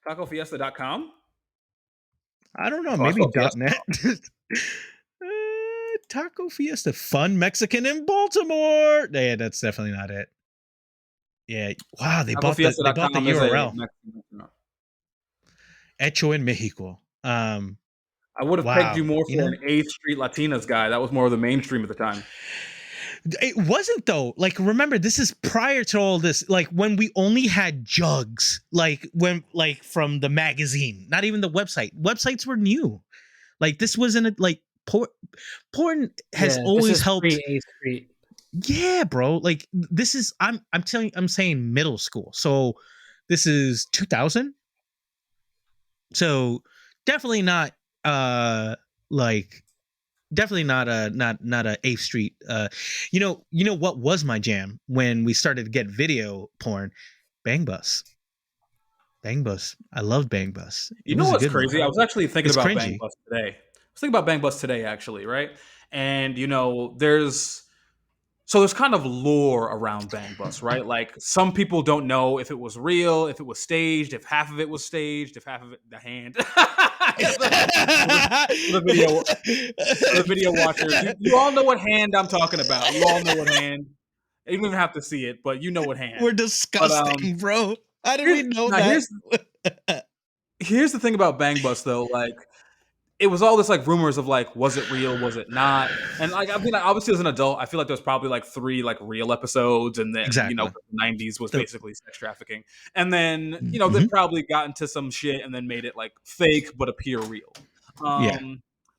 TacoFiesta.com. I don't know. Maybe .net. Taco Fiesta, fun Mexican in Baltimore. Yeah, that's definitely not it. Yeah, wow, they bought the URL. Hecho en Mexico. I would have pegged you more for an 8th Street Latinas guy. That was more of the mainstream at the time. It wasn't though. Like, remember, this is prior to all this. Like when we only had jugs. Like from the magazine, not even the website. Websites were new. Like this wasn't like porn has always helped. A Street. Yeah, bro. Like this is I'm saying middle school. So this is 2000. So definitely not like definitely not a 8th Street. You know what was my jam when we started to get video porn? Bang Bus. Bang Bus. I loved Bang Bus. You It know was a what's good one. crazy? I was actually thinking It's about Bang cringy. Bus today. I was thinking about Bang Bus today, actually, right? And there's kind of lore around Bang Bus, right? Like some people don't know if it was real, if it was staged, if half of it was staged, if half of it the hand. For the video for the video watchers, you all know what hand I'm talking about. You all know what hand. You don't even have to see it, but you know what hand. We're But disgusting, bro. How did we know now that? here's the thing about Bang Bus though, like it was all this like rumors of like, was it real, was it not? And like I mean, like, obviously as an adult, I feel like there's probably like 3 like real episodes, and then Exactly. the '90s was The- basically sex trafficking, and then they Mhm. probably got into some shit and then made it like fake but appear real. Yeah.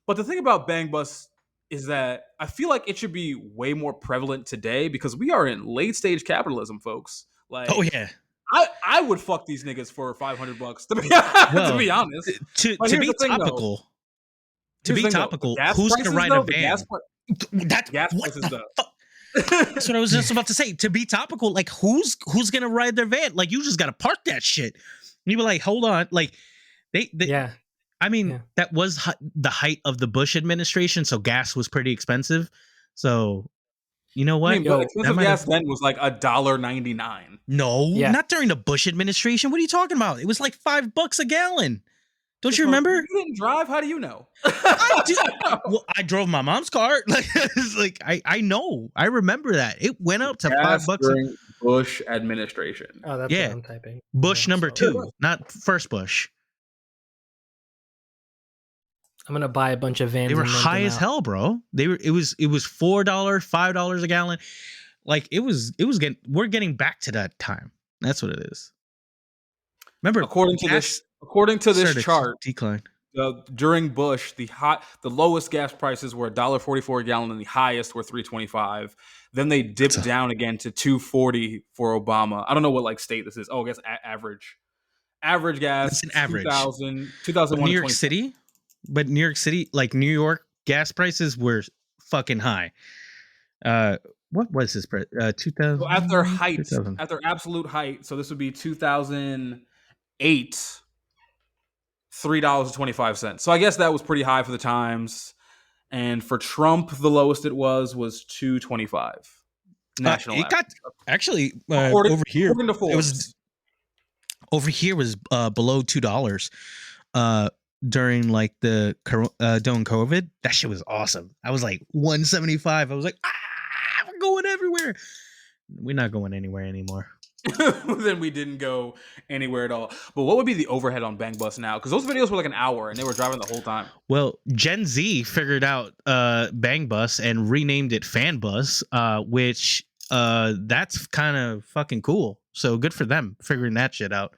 But the thing about Bang Bus is that I feel like it should be way more prevalent today because we are in late stage capitalism, folks. Like, Oh yeah. I would fuck these niggas for $500 to be to Well, be honest. to But to here's be the thing, though. topical, to Here's be the thing, though. The topical, gas who's gonna prices, ride though, a van? That's gas what prices, the though. fuck. That's what I was just about to say. To be topical, like who's gonna ride their van? Like you just gotta park that shit. And you be like, hold on, like they Yeah. I mean, Yeah. that was the height of the Bush administration, so gas was pretty expensive. So you know I what? mean, Yo, but That expensive might gas have then was like $1.99. no, Yeah. not during the Bush administration. What are you talking about? It was like $5 a gallon. Don't This you mother- remember? You didn't drive. How do you know? I do. Well, I drove my mom's car. Like, it's like I know. I remember that. It went up to Gas $5. during Bush administration. Oh, that's Yeah. what I'm typing. Bush Yeah, number so 2, not first Bush. I'm gonna buy a bunch of vans. They were and rent high them as out. hell, bro. They were. It was $4, $5 a gallon. Like it was getting. We're getting back to that time. That's what it is. Remember, According to gas this started to chart, decline. during Bush, the lowest gas prices were $1.44 a gallon, and the highest were $3.25. Then they dipped down again to $2.40 for Obama. I don't know what like state this is. Oh, I guess average gas. It's an average. 2001 New York City, like New York, gas prices were fucking high. What was this price? 2000. So at their height, 2000. at their absolute height, so this would be 2008. $3.25. So I guess that was pretty high for the times. And for Trump, the lowest it was $2.25. National. It got actually according, over here. According to Forbes. It was over here was below $2 during like the during COVID. That shit was awesome. I was like 175. I was like, we're going everywhere. We're not going anywhere anymore. Then we didn't go anywhere at all. But what would be the overhead on Bang Bus now? Because those videos were like an hour and they were driving the whole time. Well, Gen Z figured out Bang Bus and renamed it Fan Bus, which that's kind of fucking cool. So good for them figuring that shit out.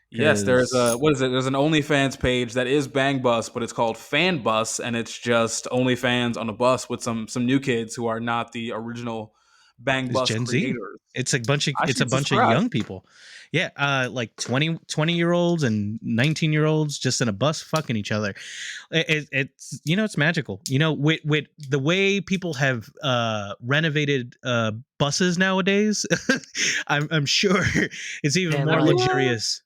Yes, there's what is it? There's an OnlyFans page that is Bang Bus, but it's called Fan Bus, and it's just OnlyFans on a bus with some new kids who are not the original Bang Bus Gen creators. Z. It's a bunch of young people. Yeah, like 20-year-olds and 19-year-olds just in a bus fucking each other. It's it's magical. With the way people have renovated buses nowadays, I'm sure it's even more luxurious.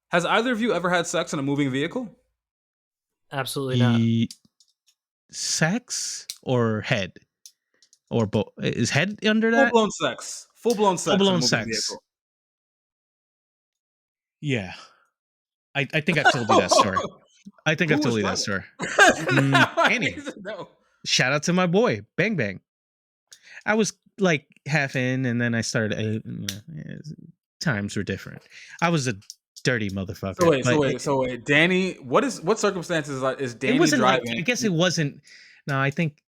Has either of you ever had sex in a moving vehicle? Absolutely not. Sex or head? Or both? Is head under that? Full-blown sex. Full-blown sex. Full-blown sex. Yeah. I think I've told you that story. I've told you that story. Annie. No. Shout out to my boy, Bang Bang. I was like half in, and then I started. Times were different. I was a dirty motherfucker. So wait. Danny, what circumstances is Danny it wasn't driving? Like, I guess it wasn't. No, I think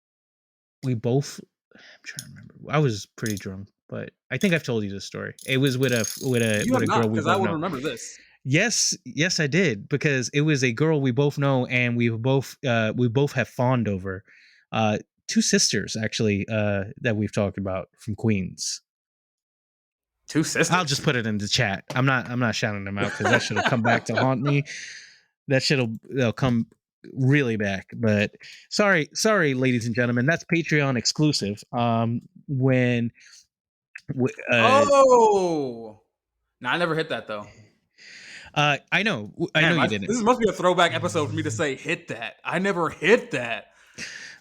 we both. I'm trying to remember. I was pretty drunk, but I think I've told you this story. It was with a girl we both know. I would remember this. Yes, I did, because it was a girl we both know, and we both have fawned over. 2 sisters actually that we've talked about from Queens. 2 sisters. I'll just put it in the chat. I'm not shouting them out because that shit'll come back to haunt me. They'll come really back. But sorry, ladies and gentlemen, that's Patreon exclusive. When Oh, no, I never hit that though. I know Damn, you didn't. this must be a throwback episode for me to say hit that. I never hit that.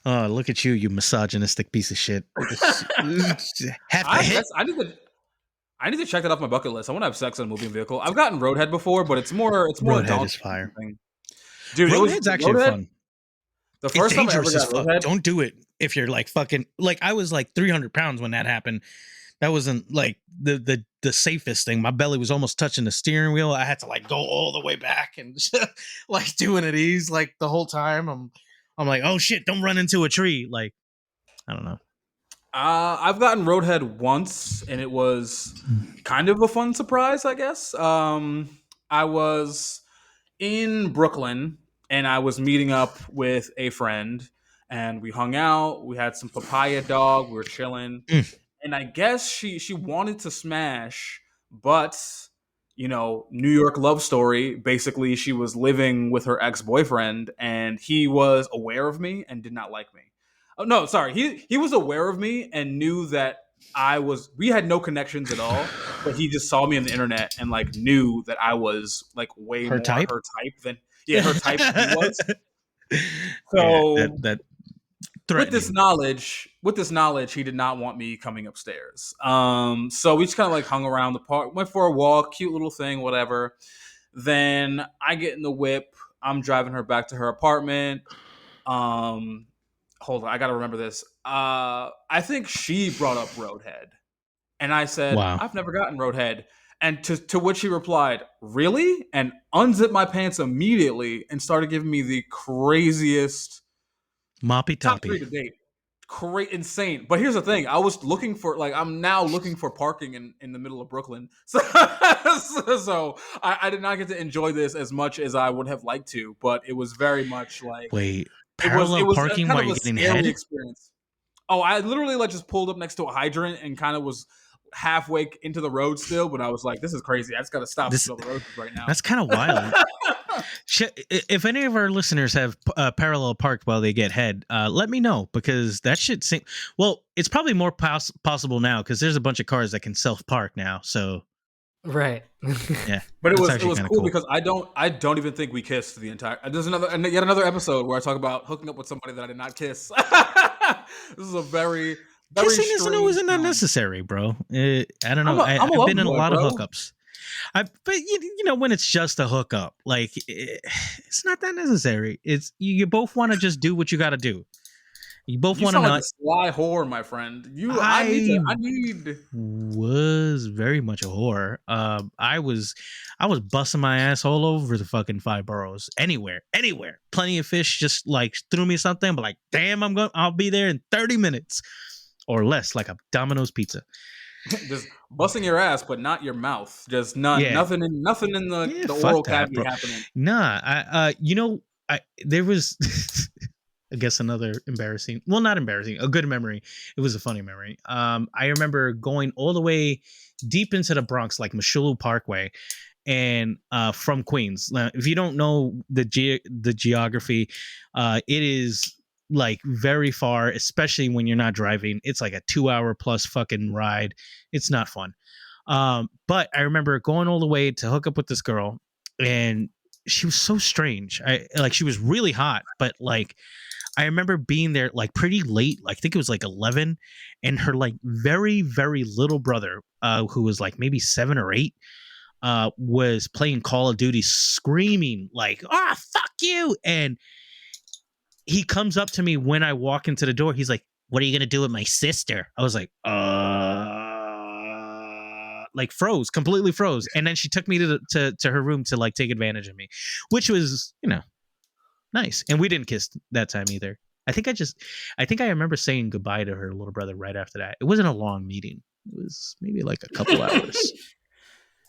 Oh, look at you misogynistic piece of shit. Have to hit. I need to check that off my bucket list. I want to have sex in a moving vehicle. I've gotten Roadhead before, but it's more a Roadhead dog is fire. thing. Dude, Roadhead's actually fun. The first time I ever dangerous got as fuck. Roadhead, Don't do it if you're like fucking like I was like 300 pounds when that happened. That wasn't like the safest thing. My belly was almost touching the steering wheel. I had to like go all the way back and like doing it ease like the whole time. I'm like, oh shit, don't run into a tree. Like, I don't know. I've gotten Roadhead once, and it was kind of a fun surprise, I guess. I was in Brooklyn, and I was meeting up with a friend, and we hung out. We had some papaya dog. We were chilling, and I guess she wanted to smash, but New York love story. Basically, she was living with her ex-boyfriend, and he was aware of me and did not like me. Oh no, sorry. He was aware of me and knew that we had no connections at all, but he just saw me on the internet and like knew that I was like way Her more type? her type than her type than he was. So yeah, that with this knowledge, he did not want me coming upstairs. So we just kind of like hung around the park, went for a walk, cute little thing, whatever. Then I get in the whip. I'm driving her back to her apartment. Hold on, I gotta remember this. I think she brought up Roadhead, and I said, Wow. "I've never gotten Roadhead." And to which she replied, "Really?" And unzipped my pants immediately and started giving me the craziest Moppy top 3 toppy. to date. Insane. But here's the thing: I'm now looking for parking in the middle of Brooklyn. So I did not get to enjoy this as much as I would have liked to. But it was very much like. Wait, It was parallel parking kind while of you're a getting scary head? experience. Oh, I literally like just pulled up next to a hydrant and kind of was halfway into the road still, but I was like, "This is crazy. I just got to stop This- on the road right now." That's kind of wild. If any of our listeners have parallel parked while they get head, let me know because that shit seem. Well, it's probably more possible now because there's a bunch of cars that can self park now. So Right. yeah, But it that's was kinda cool because I don't even think we kissed the entire. There's yet another episode where I talk about hooking up with somebody that I did not kiss. This is a very kissing isn't strange always not feeling. necessary, bro. I don't know. I'm a I've love been in a boy, lot bro. of hookups. But you know when it's just a hookup, like it's not that necessary. It's you both want to just do what you got to do. You both You want to sound like not. a sly whore, my friend. I I need. was very much a whore. I was busting my ass all over the fucking 5 boroughs, anywhere. Plenty of fish just like threw me something, but like, damn, I'll be there in 30 minutes or less, like a Domino's pizza. Just busting your ass, but not your mouth. Just Yeah. nothing in the Fuck oral that, cavity bro. happening. Nah, there was. I guess another embarrassing, well, not embarrassing, a good memory. It was a funny memory. I remember going all the way deep into the Bronx, like Mashulu Parkway, and from Queens. Now, if you don't know the geography, it is like very far, especially when you're not driving. It's like a 2-hour plus fucking ride. It's not fun. But I remember going all the way to hook up with this girl, and she was so strange. She was really hot, but like I remember being there like pretty late. Like, I think it was like 11, and her like very very little brother, who was like maybe 7 or 8, was playing Call of Duty, screaming like, "Ah, fuck you!" And he comes up to me when I walk into the door. He's like, "What are you gonna do with my sister?" I was like, like completely froze. And then she took me to her room to like take advantage of me, which was nice. And we didn't kiss that time either. I think I remember saying goodbye to her little brother right after that. It wasn't a long meeting. It was maybe like a couple hours.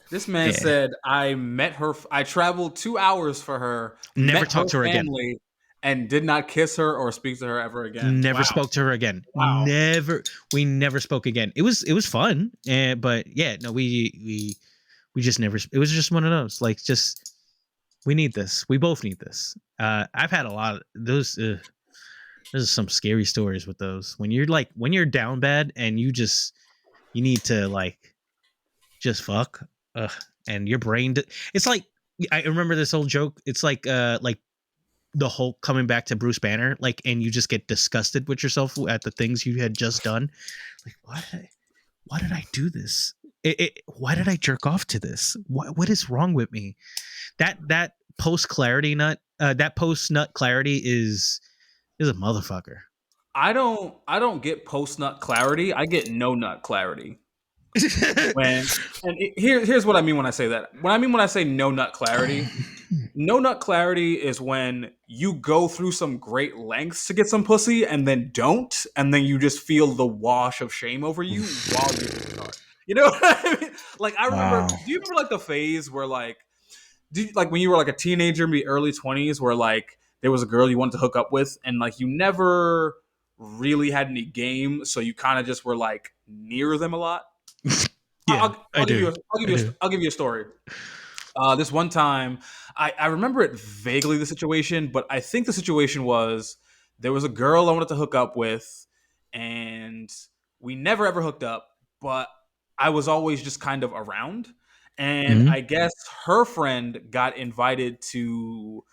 This man said, "I met her. I traveled 2 hours for her. Never talked to her again, and did not kiss her or speak to her ever again. Never spoke to her again. Wow. We never spoke again. It was fun, but yeah, no, we just never. It was just one of those, like, just We need this. We both need this. I've had a lot of those. There's some scary stories with those. When you're down bad and you need to like just fuck, and your brain. It's like I remember this old joke. It's like the Hulk coming back to Bruce Banner, like, and you just get disgusted with yourself at the things you had just done. Like, why did I do this? Why did I jerk off to this? What is wrong with me? That post clarity nut, that post nut clarity is a motherfucker. I don't get post nut clarity. I get no nut clarity. Here's what I mean when I say that. When I say no nut clarity, no nut clarity is when you go through some great lengths to get some pussy and then don't, and then you just feel the wash of shame over you while you're start. You know what I mean? Like I remember. Wow. Do you remember like the phase where like, like when you were like a teenager, maybe early 20s, where like there was a girl you wanted to hook up with, and like you never really had any game, so you kind of just were like near them a lot. Yeah, I'll give you a story. This one time, I remember it vaguely, the situation, but I think the situation was there was a girl I wanted to hook up with, and we never ever hooked up, but I was always just kind of around. And Mhm. I guess her friend got invited to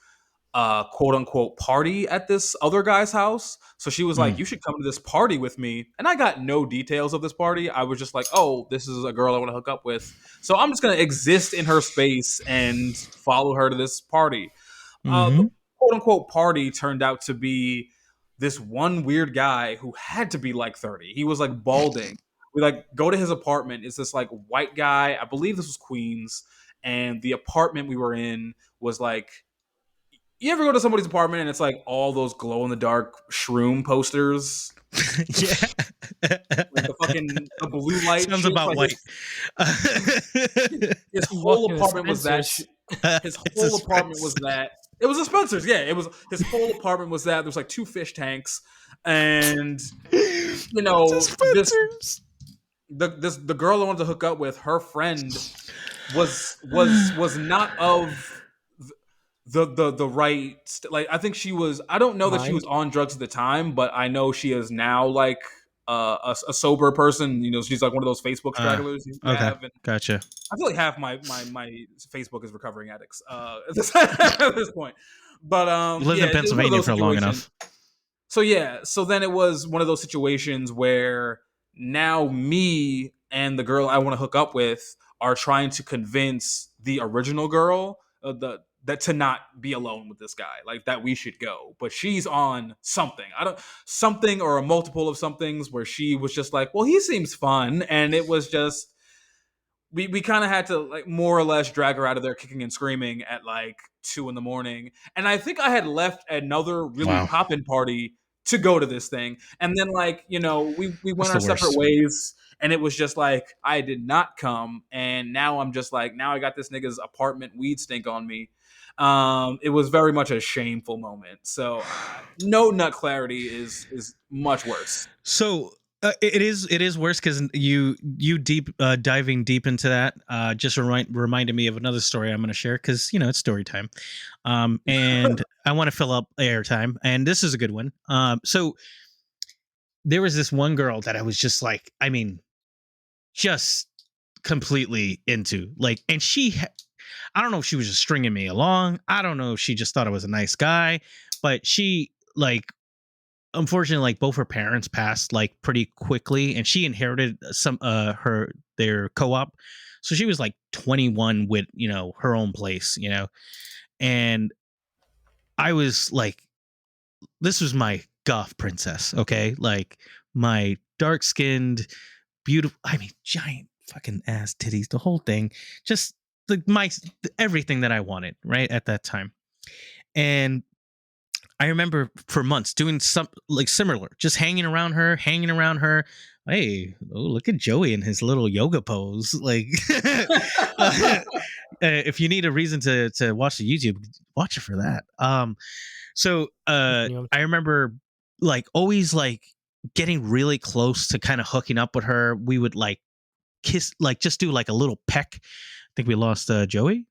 quote unquote party at this other guy's house. So she was like, Mm. "You should come to this party with me." And I got no details of this party. I was just like, "Oh, this is a girl I want to hook up with." So I'm just going to exist in her space and follow her to this party. The Mhm. quote unquote party turned out to be this one weird guy who had to be like 30. He was like balding. We like go to his apartment. It's this like white guy. I believe this was Queens. And the apartment we were in was like, you ever go to somebody's apartment and it's like all those glow in the dark shroom posters, Yeah. like the blue light Sounds shit? about Like white. his You whole walk into apartment was that. Spencer's. His It's a whole apartment was Spencer. that. It was a Spencer's. Yeah, it was. His whole apartment was that. There was like 2 fish tanks, and you It's a know Spencer's. the girl I wanted to hook up with, her friend was not of the right like I think she was. I don't know that she was Mind? on drugs at the time, but I know she is now like a sober person. You know, she's like one of those Facebook stragglers you Okay, have, and gotcha. I feel like half my Facebook is recovering addicts at this point. But You lived yeah, in it's one of Pennsylvania those for long situations. enough. So yeah, so then it was one of those situations where now me and the girl I want to hook up with are trying to convince the original girl that to not be alone with this guy, like that we should go. But she's on something. I don't something or a multiple of somethings where she was just like, well, he seems fun, and it was just we kind of had to like more or less drag her out of there kicking and screaming at like 2 in the morning. And I think I had left another really Wow, poppin' party to go to this thing. And then like, we that's went the our separate worst. ways, and it was just like I did not come. And now I'm just like, now I got this nigga's apartment weed stink on me. It was very much a shameful moment. So no nut clarity is much worse. So it is worse because you deep diving deep into that just reminded me of another story I'm going to share because it's story time, and I want to fill up airtime, and this is a good one. So there was this one girl that I was just like, I mean, just completely into, like, and I don't know if she was just stringing me along. I don't know if she just thought I was a nice guy, but she like unfortunately, like both her parents passed like pretty quickly, and she inherited some their co-op. So she was like 21 with her own place, and I was like, this was my goth princess, okay, like my dark skinned, beautiful. I mean, giant fucking ass titties, the whole thing, just my everything that I wanted right at that time, and I remember for months doing some like similar, just hanging around her. Hey, oh, look at Joey in his little yoga pose. Like, if you need a reason to watch the YouTube, watch it for that. So I remember like always like getting really close to kind of hooking up with her. We would like kiss, like just do like a little peck. I think we lost Joey.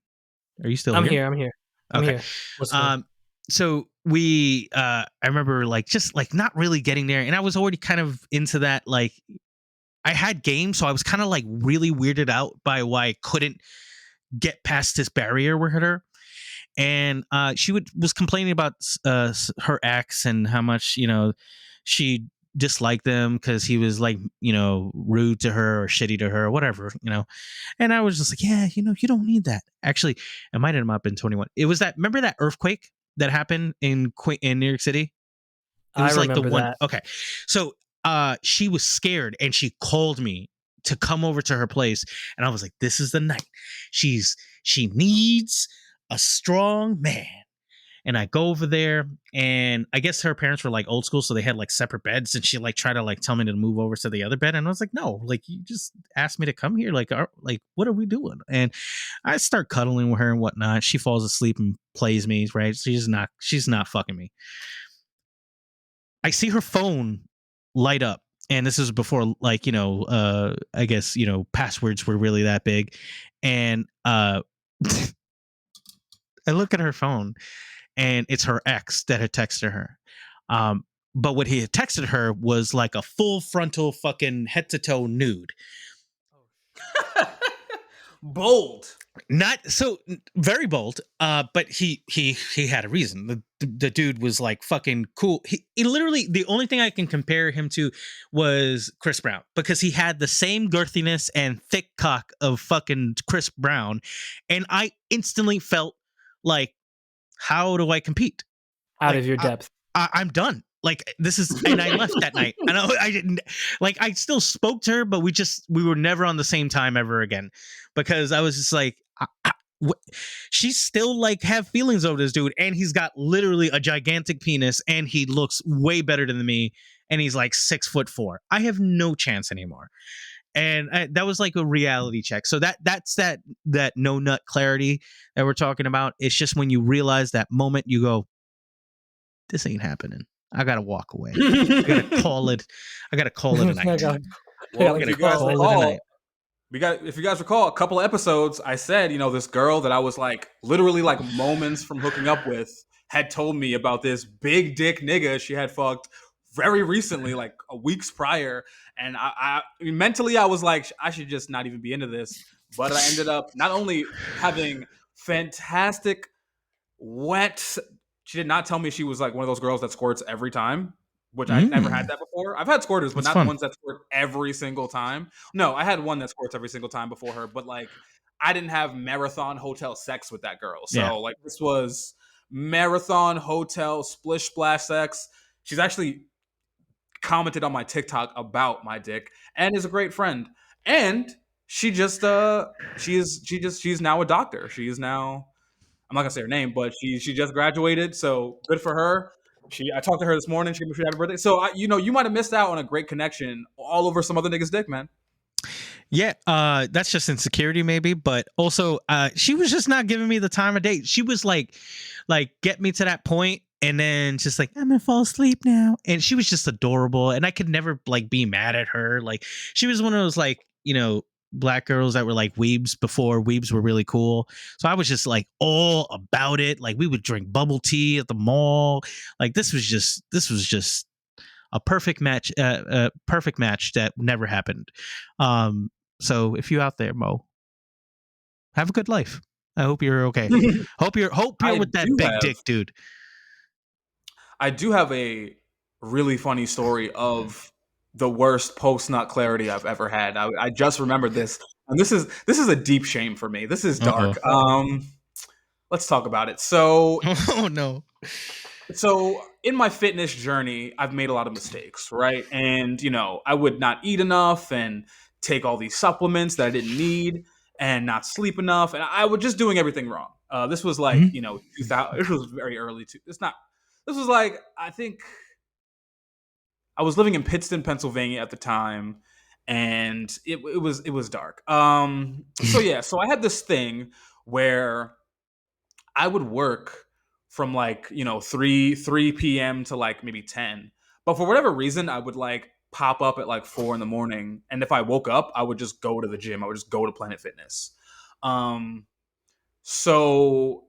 Are you still I'm here? here. I'm here. I'm Okay. here. Listening. So we I remember like just like not really getting there, and I was already kind of into that. Like I had games, so I was kind of like really weirded out by why I couldn't get past this barrier with her. And she was complaining about her ex and how much she disliked them because he was like rude to her or shitty to her or whatever. And I was just like, yeah, you don't need that. Actually, it might have not been 21. It was that, remember that earthquake that happened in New York City? It I was like the remember one. that. Okay. So she was scared and she called me to come over to her place. And I was like, this is the night. She needs a strong man. And I go over there, and I guess her parents were like old school, so they had like separate beds, and she like tried to like tell me to move over to the other bed, and I was like, no, like you just asked me to come here, like what are we doing? And I start cuddling with her and whatnot. She falls asleep and plays me, right? She's not fucking me. I see her phone light up, and this is before like I guess passwords were really that big, and I look at her phone, and it's her ex that had texted her. But what he had texted her was like a full frontal fucking head to toe nude. Bold. Not so very bold, but he had a reason. The dude was like fucking cool. He literally, the only thing I can compare him to was Chris Brown, because he had the same girthiness and thick cock of fucking Chris Brown, and I instantly felt like, how do I compete? Out Like, of your depth. I'm done. Like this is, and I left that night. I know I didn't, like, I still spoke to her, but we were never on the same time ever again, because I was just like, she's still like have feelings over this dude, and he's got literally a gigantic penis, and he looks way better than me, and he's like 6'4". I have no chance anymore. And that was like a reality check. So that's that no nut clarity that we're talking about. It's just when you realize that moment, you go, this ain't happening. I gotta walk away. I gotta call it. I gotta call it a night. Well, if if you guys recall, a couple of episodes, I said, this girl that I was like literally like moments from hooking up with had told me about this big dick nigga she had fucked very recently, like a weeks prior. And I mentally, I was like, I should just not even be into this. But I ended up not only having fantastic wet. She did not tell me she was like one of those girls that squirts every time, which I've never had that before. I've had squirters, but That's not fun. ones that squirt every single time. No, I had one that squirts every single time before her, but like I didn't have marathon hotel sex with that girl. So like this was marathon hotel splish splash sex. She's actually commented on my TikTok about my dick and is a great friend. And she's now a doctor. She is now, I'm not gonna say her name, but she just graduated, so good for her. I talked to her this morning. She gave me a happy birthday. So you might have missed out on a great connection all over some other nigga's dick, man. Yeah, that's just insecurity maybe, but also she was just not giving me the time of day. She was like get me to that point, and then just like, I'm gonna fall asleep now, and she was just adorable, and I could never like be mad at her. Like she was one of those like black girls that were like weebs before weebs were really cool. So I was just like all about it. Like we would drink bubble tea at the mall. Like this was just a perfect match that never happened. So if you out there, Mo, have a good life. I hope you're okay. hope you're with that big dick dude. I do have a really funny story of the worst post nut clarity I've ever had. I just remembered this, and this is a deep shame for me. This is dark. Let's talk about it. So, oh no. So in my fitness journey, I've made a lot of mistakes, right? And I would not eat enough and take all these supplements that I didn't need and not sleep enough, and I was just doing everything wrong. This was like 2000. This was very early. This was like, I think I was living in Pittston, Pennsylvania at the time, and it was dark. So I had this thing where I would work from like 3 p.m. to like maybe 10, but for whatever reason I would like pop up at like 4 in the morning, and if I woke up I would just go to the gym. I would just go to Planet Fitness. So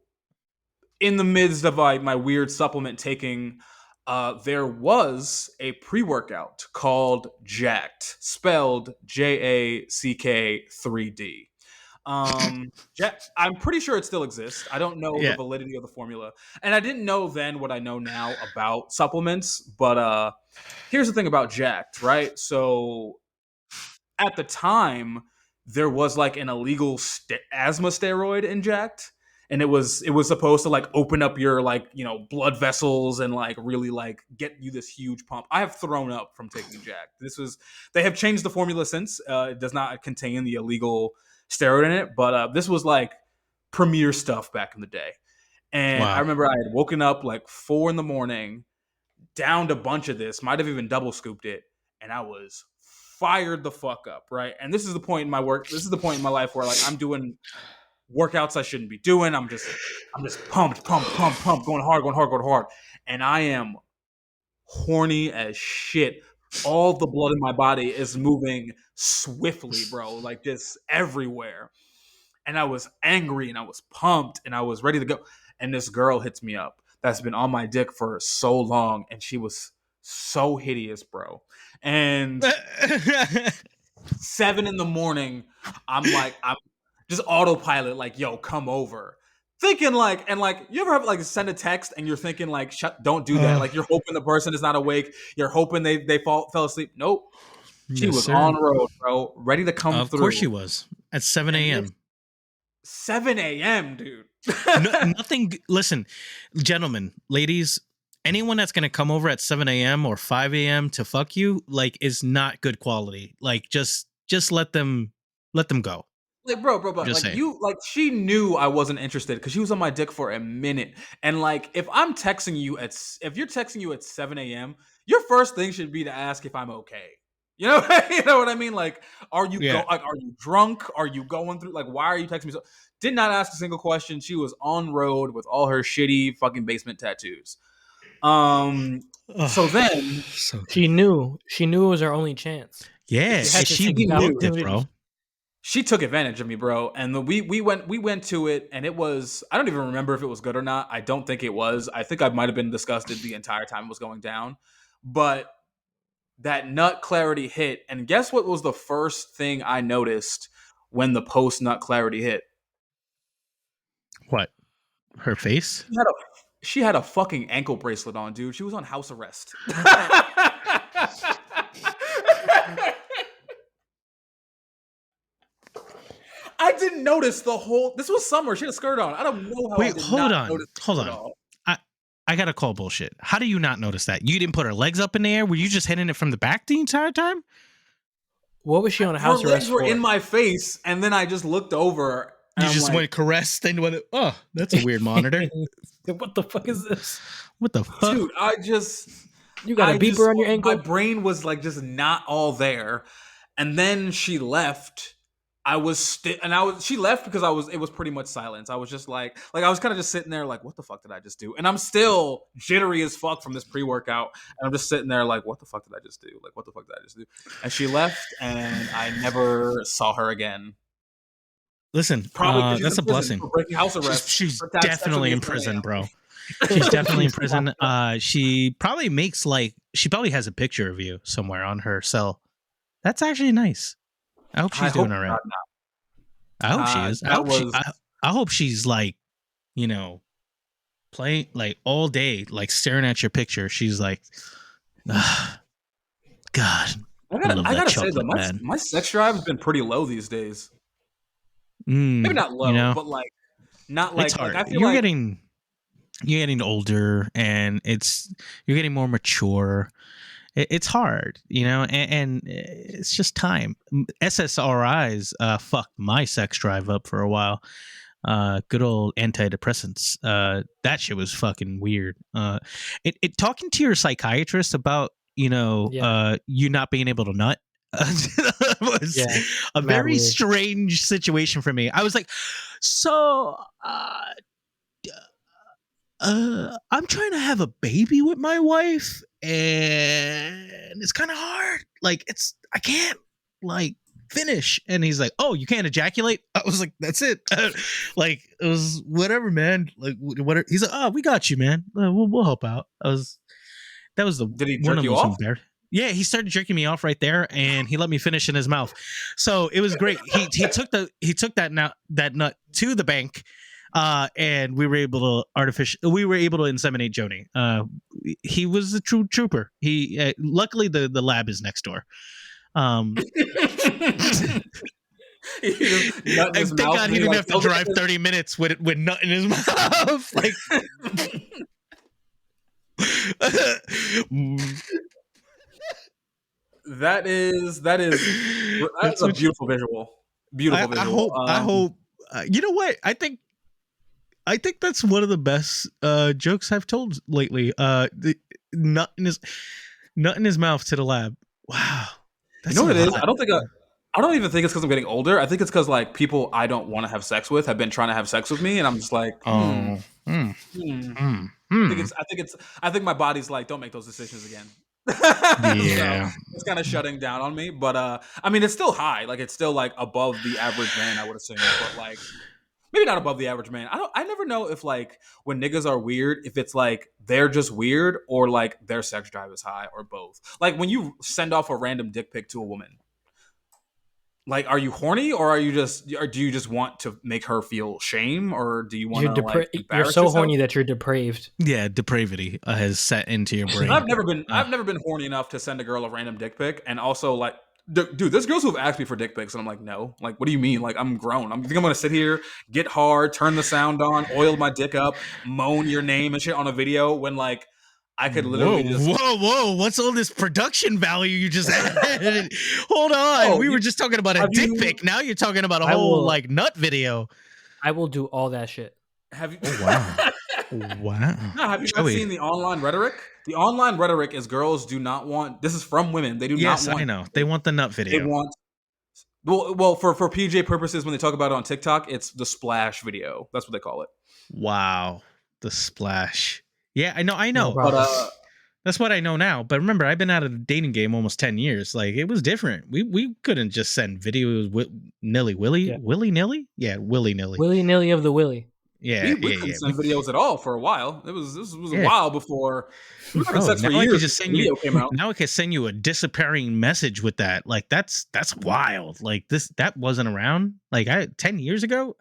in the midst of my weird supplement taking, there was a pre-workout called Jacked, spelled JACK 3D. I'm pretty sure it still exists. I don't know the Yeah. validity of the formula, and I didn't know then what I know now about supplements. But here's the thing about Jacked, right? So at the time, there was like an illegal asthma steroid in Jacked, and it was supposed to like open up your like blood vessels and like really like get you this huge pump. I have thrown up from taking Jacked. They have changed the formula since. It does not contain the illegal steroid in it, but this was like premier stuff back in the day. And I Wow. remember I had woken up like 4 a.m, downed a bunch of this, might have even double scooped it, and I was fired the fuck up, right? And this is the point in my work. This is the point in my life where like I'm doing workouts I shouldn't be doing. I'm just pumped, going hard, and I am horny as shit. All the blood in my body is moving swiftly, bro, like just everywhere. And I was angry and I was pumped and I was ready to go. And this girl hits me up that's been on my dick for so long, and she was so hideous, bro. And 7 a.m, I'm just autopilot, like, yo, come over. Thinking like, and like, you ever have like send a text and you're thinking like, don't do that. Like you're hoping the person is not awake. You're hoping they fell asleep. Nope. She Yes, was sir. on road, bro, ready to come Of through. course she was. At 7 a.m. 7 a.m, dude. Nothing. Listen, gentlemen, ladies, anyone that's gonna come over at 7 a.m. or 5 a.m. to fuck you, like, is not good quality. Like, just let them go. Like, bro, Just like saying. she knew I wasn't interested because she was on my dick for a minute. And like, if you're texting you at 7 a.m, your first thing should be to ask if I'm okay. You know, you know what I mean? Like, are you are you drunk? Are you going through like why are you texting me? So did not ask a single question. She was on road with all her shitty fucking basement tattoos. So then So good. She knew it was her only chance. Yeah, She had to she take the booked it, opportunity. bro. she took advantage of me, bro. And we went to it, and it was, I don't even remember if it was good or not. I don't think it was. I think I might have been disgusted the entire time it was going down. But that nut clarity hit, and guess what was the first thing I noticed when the post nut clarity hit? What? Her face? She had a fucking ankle bracelet on, dude. She was on house arrest. I didn't notice the whole. This was summer. She had a skirt on. I don't know how. Wait, I did hold not on. notice Hold at on. all. I gotta call bullshit. How do you not notice that? You didn't put her legs up in the air? Were you just hitting it from the back the entire time? What was she on a Her house legs arrest were for? in my face, and then I just looked over. And You I'm just like, went caressed and went, oh, that's a weird monitor. What the fuck is this? What the fuck? dude, You got a beeper on your my ankle? brain was like just not all there. And then she left. She left because it was pretty much silence. I was just like I was kind of just sitting there like, what the fuck did I just do? And I'm still jittery as fuck from this pre-workout. And I'm just sitting there like, what the fuck did I just do? Like, what the fuck did I just do? And she left, and I never saw her again. Llisten, Probably that's a blessing. for breaking house arrest. She's for having sex with definitely me in at 7 prison, a.m. bro. She's definitely in prison. She probably she probably has a picture of you somewhere on her cell. That's actually nice. I hope she's doing all right. I hope she is. I hope she's like, playing like all day, like staring at your picture. She's like, God. I gotta say though, my sex drive has been pretty low these days. Maybe not low, but like not like it's hard. Like I feel you're getting older, and you're getting more mature. It's hard, and it's just time. SSRIs fucked my sex drive up for a while. Good old antidepressants. That shit was fucking weird. It talking to your psychiatrist about you not being able to nut was a very strange situation for me. I was like, so I'm trying to have a baby with my wife, and it's kind of hard. Like I can't like finish. And he's like, oh, you can't ejaculate? I was like, that's it. Like, it was whatever, man. Like, whatever. He's like, oh, we got you, man. We'll help out. That was Did he one jerk of you those off? embarrassing. Yeah, he started jerking me off right there, and he let me finish in his mouth. So it was great. He took that nut to the bank, and we were able to inseminate Joni. He was a true trooper. He luckily the lab is next door. And thank God he didn't have to drive 30 minutes with nut in his mouth. Like. That is a beautiful visual. Beautiful visual. I hope. You know what? I think that's one of the best jokes I've told lately. The nut in his mouth to the lab. Wow. You know what it is? I don't even think it's because I'm getting older. I think it's because like people I don't want to have sex with have been trying to have sex with me, and I'm just like, I think my body's like, don't make those decisions again. Yeah. So it's kind of shutting down on me, but I mean, it's still high. Like it's still like above the average man, I would assume, but like maybe not above the average man. I never know if like when niggas are weird, if it's like they're just weird or like their sex drive is high or both. Like when you send off a random dick pic to a woman, like, are you horny or do you just want to make her feel shame, or do you want to like embarrass You're so yourself? horny that you're depraved. Yeah, depravity has set into your brain. I've never been horny enough to send a girl a random dick pic, and also like, dude, there's girls who've asked me for dick pics, and I'm like, no. Like, what do you mean? Like, I'm grown. I think I'm gonna sit here, get hard, turn the sound on, oil my dick up, moan your name and shit on a video when like I could literally whoa! What's all this production value you just added? Hold on, we were just talking about a dick pic. Now you're talking about a whole like nut video. I will do all that shit. Have you? Oh, wow! Wow! No, have you not seen the online rhetoric? The online rhetoric is girls do not want. This is from women. They do not want. Yes, I know. They want the nut video. They want. Well, for PJ purposes, when they talk about it on TikTok, it's the splash video. That's what they call it. Wow, the splash. Yeah, I know. No, but that's what I know now. But remember, I've been out of the dating game almost 10 years. Like, it was different. We couldn't just send videos willy-nilly. Yeah. Willy-nilly? Yeah, willy-nilly. Willy-nilly of the willy. Yeah, we couldn't send videos at all for a while. This was a while before. We were having sex for years. Now I can send you a disappearing message with that. Like, that's wild. Like, that wasn't around. Like, 10 years ago?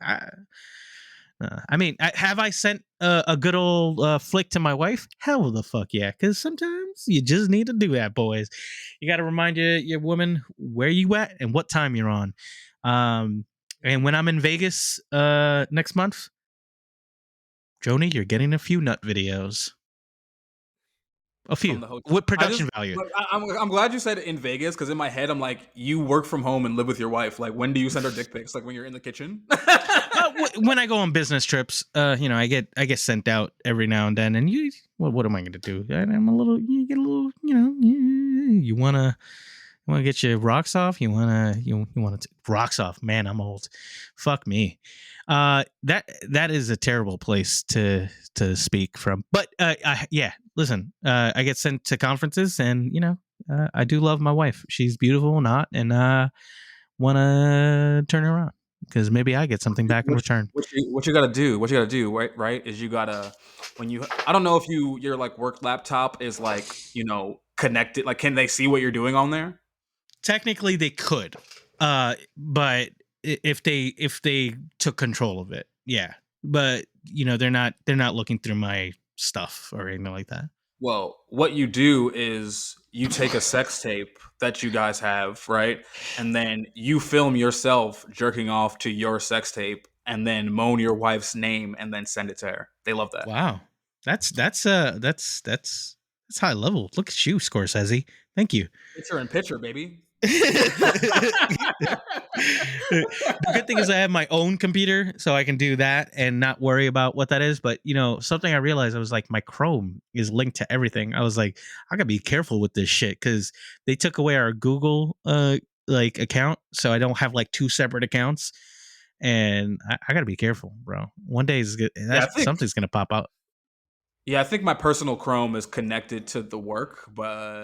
I mean, have I sent a good old flick to my wife? Hell the fuck yeah. Because sometimes you just need to do that, boys. You got to remind your woman where you at and what time you're on. And when I'm in Vegas next month, Joni, you're getting a few nut videos. A few with production value. I'm glad you said it in Vegas, because in my head I'm like, you work from home and live with your wife. Like, when do you send her dick pics? Like when you're in the kitchen? When I go on business trips, I get sent out every now and then. And what am I going to do? You get a little, you want to get your rocks off. You want to rocks off. Man, I'm old. Fuck me. That is a terrible place to speak from. But listen, I get sent to conferences, and I do love my wife. She's beautiful, and want to turn her around, because maybe I get something back in return. What you gotta do, right? Is you gotta, I don't know if your like work laptop is like connected. Like, can they see what you're doing on there? Technically, they could, but if they took control of it, yeah. But they're not looking through my stuff or anything like that. Well, what you do is you take a sex tape that you guys have, right? And then you film yourself jerking off to your sex tape, and then moan your wife's name, and then send it to her. They love that. Wow. That's high level. Look at you, Scorsese. Thank you. Picture in picture, baby. The good thing is I have my own computer, so I can do that and not worry about what that is. But something I realized, I was like, my Chrome is linked to everything. I was like, I gotta be careful with this shit, because they took away our Google account, so I don't have like two separate accounts, and I gotta be careful, bro. One day something's gonna pop out. Yeah, I think my personal Chrome is connected to the work, but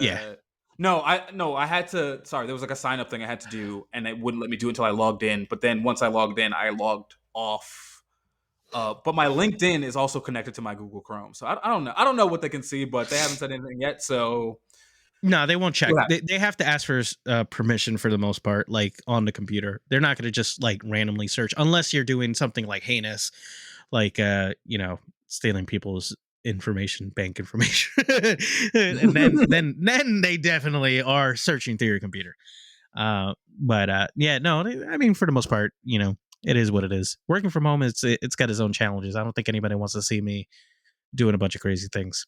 No, I had to. Sorry, there was like a sign up thing I had to do, and it wouldn't let me do it until I logged in. But then once I logged in, I logged off. But my LinkedIn is also connected to my Google Chrome, so I don't know. I don't know what they can see, but they haven't said anything yet. So No, they won't check. we'll have- They have to ask for permission for the most part, like on the computer. They're not going to just like randomly search unless you're doing something like heinous, like stealing people's information, bank information, and then they definitely are searching through your computer. But yeah, no, I mean for the most part, it is what it is. Working from home, it's got its own challenges. I don't think anybody wants to see me doing a bunch of crazy things.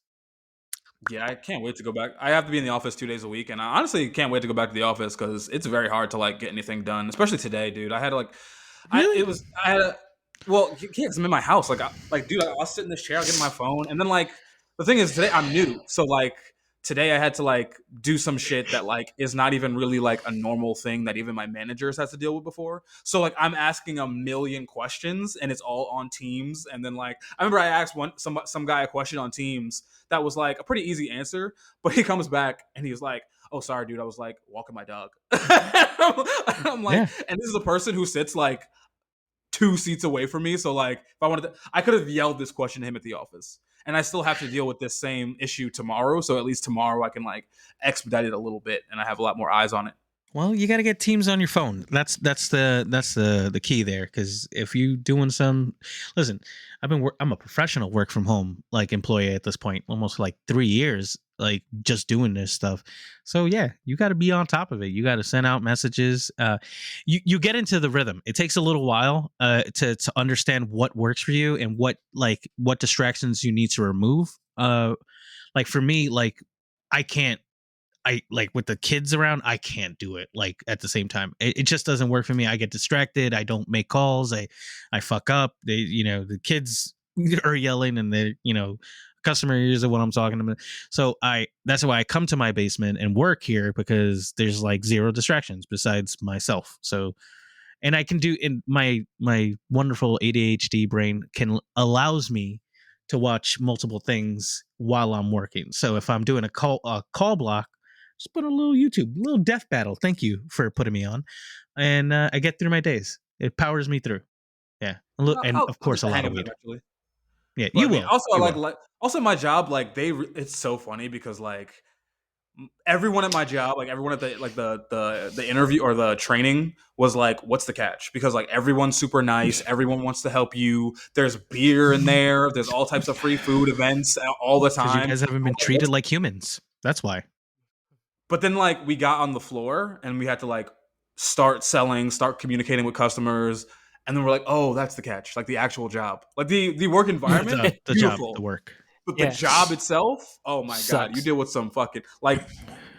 Yeah, I can't wait to go back. I have to be in the office 2 days a week, and I honestly can't wait to go back to the office because it's very hard to like get anything done, especially today, dude. I had to like, Really? I had a, well, you can't. 'Cause I'm in my house, dude. I'll sit in this chair, I'll get my phone, and then like the thing is today I'm new, so like today I had to like do some shit that like is not even really like a normal thing that even my managers has to deal with before. So like I'm asking a million questions, and it's all on Teams, and then like I remember I asked some guy a question on Teams that was like a pretty easy answer, but he comes back and he was like, "Oh, sorry, dude. I was like walking my dog." I'm like, Yeah. and this is a person who sits like 2 seats away from me. So like, if I wanted to, I could have yelled this question to him at the office, and I still have to deal with this same issue tomorrow. So at least tomorrow I can like expedite it a little bit, and I have a lot more eyes on it. Well, you got to get Teams on your phone. That's the key there. Because if you doing listen, I'm a professional work from home like employee at this point, almost like 3 years, like just doing this stuff. So yeah, you got to be on top of it. You got to send out messages. You get into the rhythm. It takes a little while to understand what works for you and what distractions you need to remove. Like for me, like I can't. I like with the kids around, I can't do it like at the same time. It just doesn't work for me. I get distracted. I don't make calls. I fuck up. The kids are yelling and customer ears are what I'm talking about. So that's why I come to my basement and work here because there's like zero distractions besides myself. So, and I can do in my wonderful ADHD brain allows me to watch multiple things while I'm working. So if I'm doing a call block, just put a little YouTube, little death battle. Thank you for putting me on, and I get through my days. It powers me through. Yeah, and of I'll get course a the lot hang of of it weed. eventually. Yeah, But you I mean, will. also I You like will. also my job like it's so funny because like everyone at my job, like everyone at the interview or the training was like, "What's the catch?" Because like everyone's super nice, everyone wants to help you. There's beer in there. There's all types of free food events all the Because you time. guys haven't been treated like humans. That's why. But then like we got on the floor and we had to like start selling, start communicating with customers, and then we're like, "Oh, that's the catch!" Like the actual job, like the work environment, the job, the beautiful. work. But the Yeah. job itself, oh my god, you Sucks. deal with some fucking like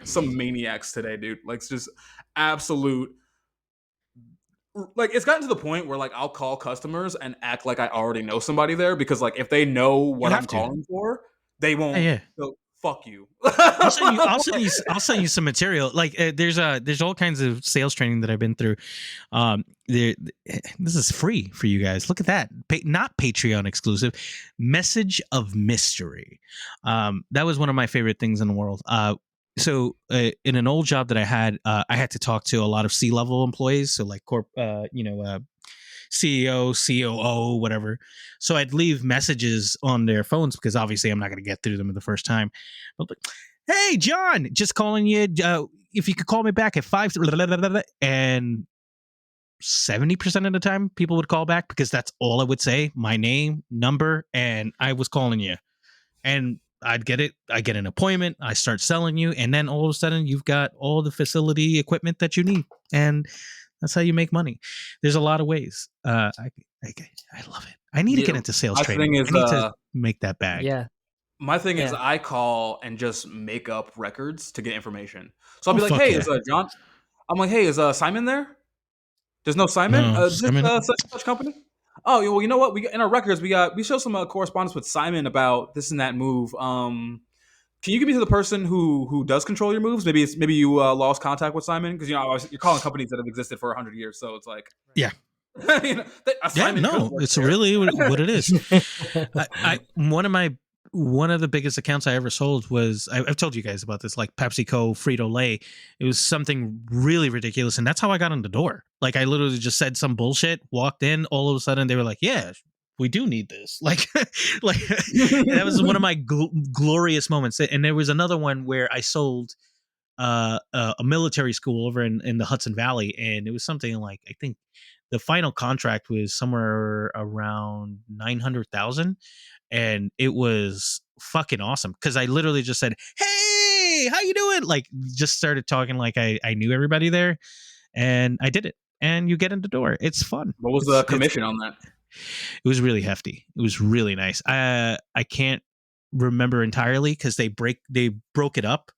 some maniacs today, dude. Like it's just absolute. Like it's gotten to the point where like I'll call customers and act like I already know somebody there because like if they know You what I'm have to. calling for, they Yeah, won't. yeah. They'll, fuck you. I'll send you. I'll send you some material. Like there's all kinds of sales training that I've been through. This is free for you guys. Look at that. Not Patreon exclusive. Message of Mystery. That was one of my favorite things in the world. So in an old job that I had to talk to a lot of C-level employees. So like CEO, COO, whatever. So I'd leave messages on their phones because obviously I'm not going to get through them the first time. But like, hey, John, just calling you. If you could call me back at 5, and 70% of the time people would call back because that's all I would say, my name, number, and I was calling you. And I'd get it. I get an appointment. I start selling you. And then all of a sudden you've got all the facility equipment that you need. And that's how you make money. There's a lot of ways. I love it. I need to get into sales my training. thing is, I need to make that bag. Yeah. my thing is, Yeah. I call and just make up records to get information. So I'll be Oh, like, fuck "Hey, yeah. is John?" I'm like, "Hey, is Simon there?" There's no Simon. No, Just Simon. such company. Oh, well, you know what? We got, in our records, we show some correspondence with Simon about this and that move. Can you give me to the person who does control your moves? Maybe you lost contact with Simon because you're calling companies that have existed for 100 years. So it's like, Yeah. you know, Yeah, Simon could no, work it's there. really what it is. One of my one of the biggest accounts I ever sold was, I've told you guys about this, like PepsiCo, Frito-Lay. It was something really ridiculous. And that's how I got in the door. Like I literally just said some bullshit, walked in, all of a sudden they were like, yeah, we do need this. Like, that was one of my glorious moments. And there was another one where I sold a military school over in the Hudson Valley. And it was something like, I think the final contract was somewhere around 900,000. And it was fucking awesome because I literally just said, "Hey, how you doing?" Like, just started talking like I knew everybody there, and I did it. And you get in the door. It's fun. What was the commission on that? It was really hefty. It was really nice. I can't remember entirely because they broke it up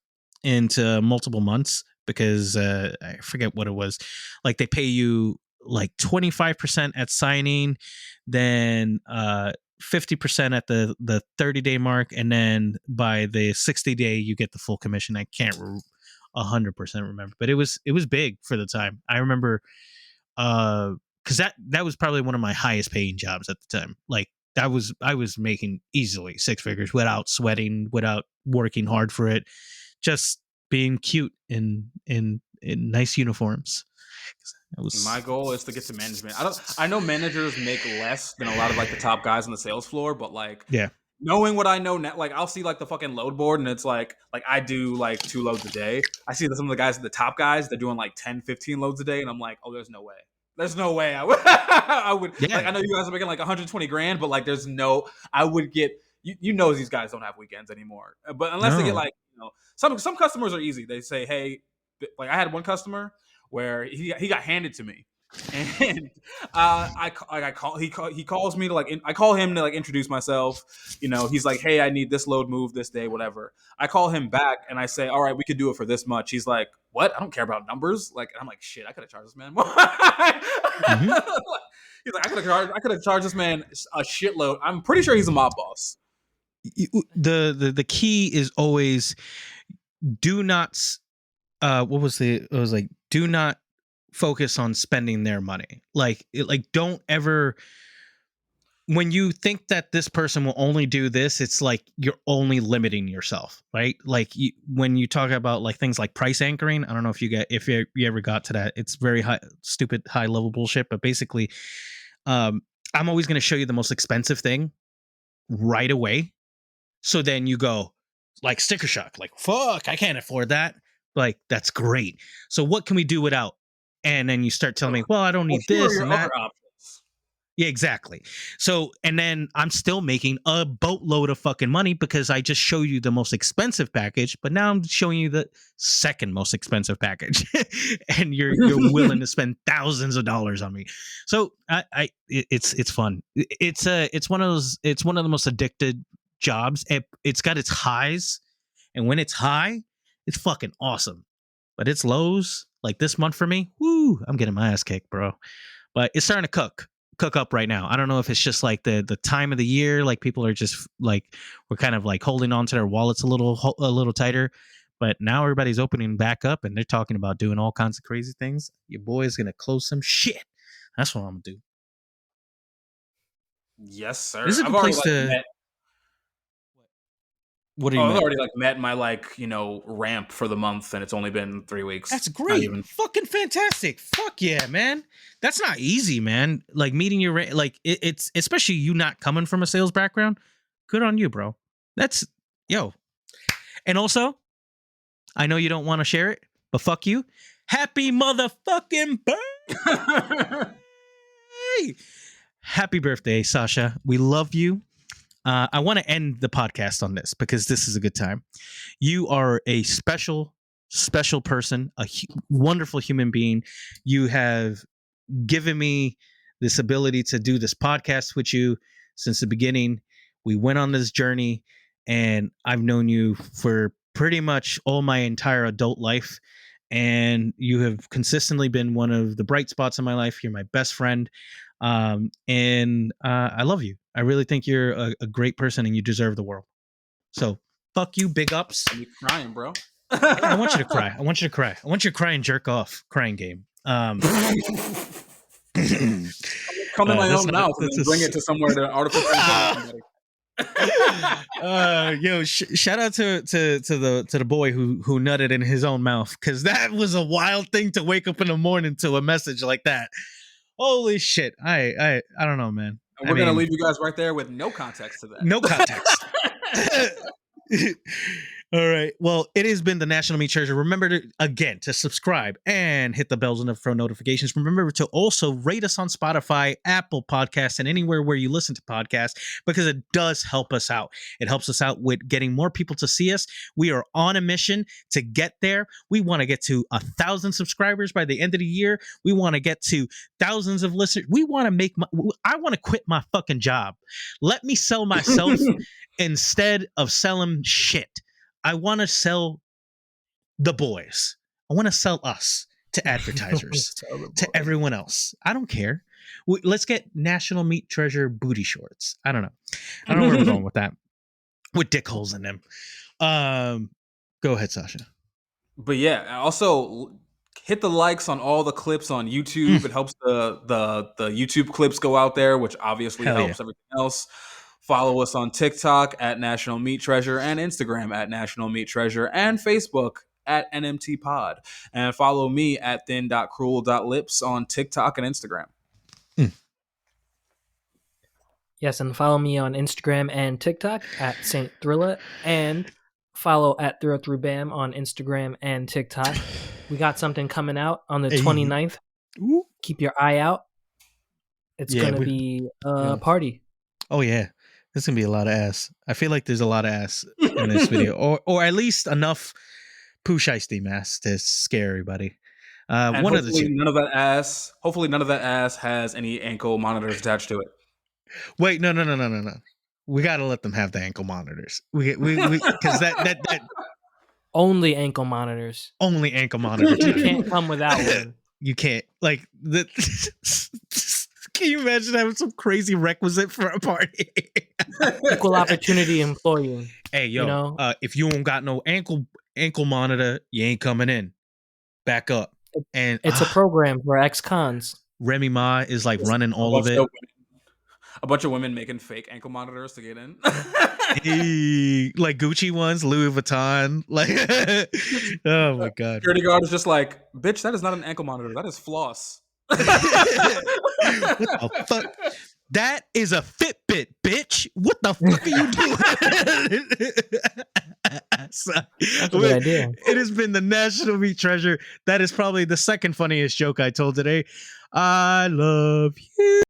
into multiple months because I forget what it was. Like they pay you like 25% at signing, then 50% at the 30-day mark, and then by the 60-day you get the full commission. I can't 100% remember, but it was big for the time. I remember because that was probably one of my highest paying jobs at the time. Like I was making easily six figures without sweating, without working hard for it, just being cute in nice uniforms. My goal is to get to management. I know managers make less than a lot of like the top guys on the sales floor, but like yeah, knowing what I know now, like I'll see like the fucking load board and it's like I do like 2 loads a day. I see that some of the guys, the top guys, they're doing like 10, 15 loads a day, and I'm like, oh, there's no way. There's no way I would. I would. Yeah. Like I know you guys are making like 120 grand, but like there's no. I would get. You know these guys don't have weekends anymore, but unless they get like some customers are easy. They say, hey, like I had one customer where he got handed to me, and he calls me to like I call him to like introduce myself. He's like, hey, I need this load moved this day, whatever. I call him back and I say, all right, we could do it for this much. He's like, what? I don't care about numbers. Like, I'm like, shit, I could have charged this man more. Mm-hmm. He's like, I could have charged this man a shitload. I'm pretty sure he's a mob boss. The key is always do not do not focus on spending their money. Like don't ever, when you think that this person will only do this, it's like you're only limiting yourself, right? Like when you talk about like things like price anchoring, I don't know if you ever got to that. It's very stupid high level bullshit, but basically I'm always going to show you the most expensive thing right away. So then you go like sticker shock, like, fuck, I can't afford that. Like, that's great. So what can we do without? And then you start telling me, well, I don't need this and that. Yeah, exactly. So, and then I'm still making a boatload of fucking money because I just showed you the most expensive package, but now I'm showing you the second most expensive package, and you're willing to spend thousands of dollars on me. So it's fun. It's one of the most addicted jobs. It's got its highs, and when it's high, it's fucking awesome. But it's lows, like this month for me. Woo! I'm getting my ass kicked, bro. But it's starting to cook up right now. I don't know if it's just like the time of the year, like people are just like, we're kind of like holding on to their wallets a little tighter. But now everybody's opening back up and they're talking about doing all kinds of crazy things. Your boy is gonna close some shit. That's what I'm gonna do. Yes, sir. This is a place to. What are you? I've already like met my ramp for the month, and it's only been 3 weeks. That's great. Fucking fantastic. Fuck yeah, man. That's not easy, man. Like meeting your it's especially you not coming from a sales background. Good on you, bro. That's And also, I know you don't want to share it, but fuck you. Happy motherfucking birthday. Happy birthday, Sasha. We love you. I want to end the podcast on this because this is a good time. You are a special person, a wonderful human being. You have given me this ability to do this podcast with you since the beginning. We went on this journey, and I've known you for pretty much all my entire adult life. And you have consistently been one of the bright spots in my life. You're my best friend. And I love you. I really think you're a great person and you deserve the world. So fuck you, big ups. I'm crying, bro. I want you to cry. I want you to cry and jerk off. Crying game. Come in my own mouth and then bring it to somewhere to artificially. Shout out to the boy who nutted in his own mouth, because that was a wild thing to wake up in the morning to a message like that. Holy shit! I don't know, man. And we're gonna leave you guys right there with no context to that. No context. All right. Well, it has been the National Meat Treasure. Remember to subscribe and hit the bells and for notifications. Remember to also rate us on Spotify, Apple Podcasts, and anywhere where you listen to podcasts, because it does help us out. It helps us out with getting more people to see us. We are on a mission to get there. We want to get to 1,000 subscribers by the end of the year. We want to get to thousands of listeners. I want to quit my fucking job. Let me sell myself instead of selling shit. I want to sell the boys. I want to sell us to advertisers, to everyone else. I don't care. Let's get National Meat Treasure booty shorts. I don't know where we're going with that. With dick holes in them. Go ahead, Sasha. But yeah, also hit the likes on all the clips on YouTube. It helps the YouTube clips go out there, which obviously helps everything else. Follow us on TikTok at National Meat Treasure, and Instagram at National Meat Treasure, and Facebook at NMT Pod. And follow me at thin.cruel.lips on TikTok and Instagram. Yes, and follow me on Instagram and TikTok at Saint Thrillah, and follow at Thrillah Through Bam on Instagram and TikTok. We got something coming out on the 29th. Keep your eye out. It's gonna be a party. Oh yeah. There's gonna be a lot of ass. I feel like there's a lot of ass in this video, or at least enough poo shiesty mass to scare everybody. One of the two. Hopefully, none of that ass has any ankle monitors attached to it. Wait, no. We gotta let them have the ankle monitors. We because that only ankle monitors. Only ankle monitors. You can't come without one. You can't Can you imagine having some crazy requisite for a party? Equal opportunity employee. Hey, yo, if you don't got no ankle monitor, you ain't coming in. Back up. And it's a program for ex-cons. Remy Ma is like running all of it. A bunch of women making fake ankle monitors to get in. Like Gucci ones, Louis Vuitton. Like, oh my God. Security guard is just like, bitch, that is not an ankle monitor. That is floss. What the fuck? That is a Fitbit, bitch. What the fuck are you doing? That's a good idea. It has been the National Meat Treasure. That is probably the second funniest joke I told today. I love you.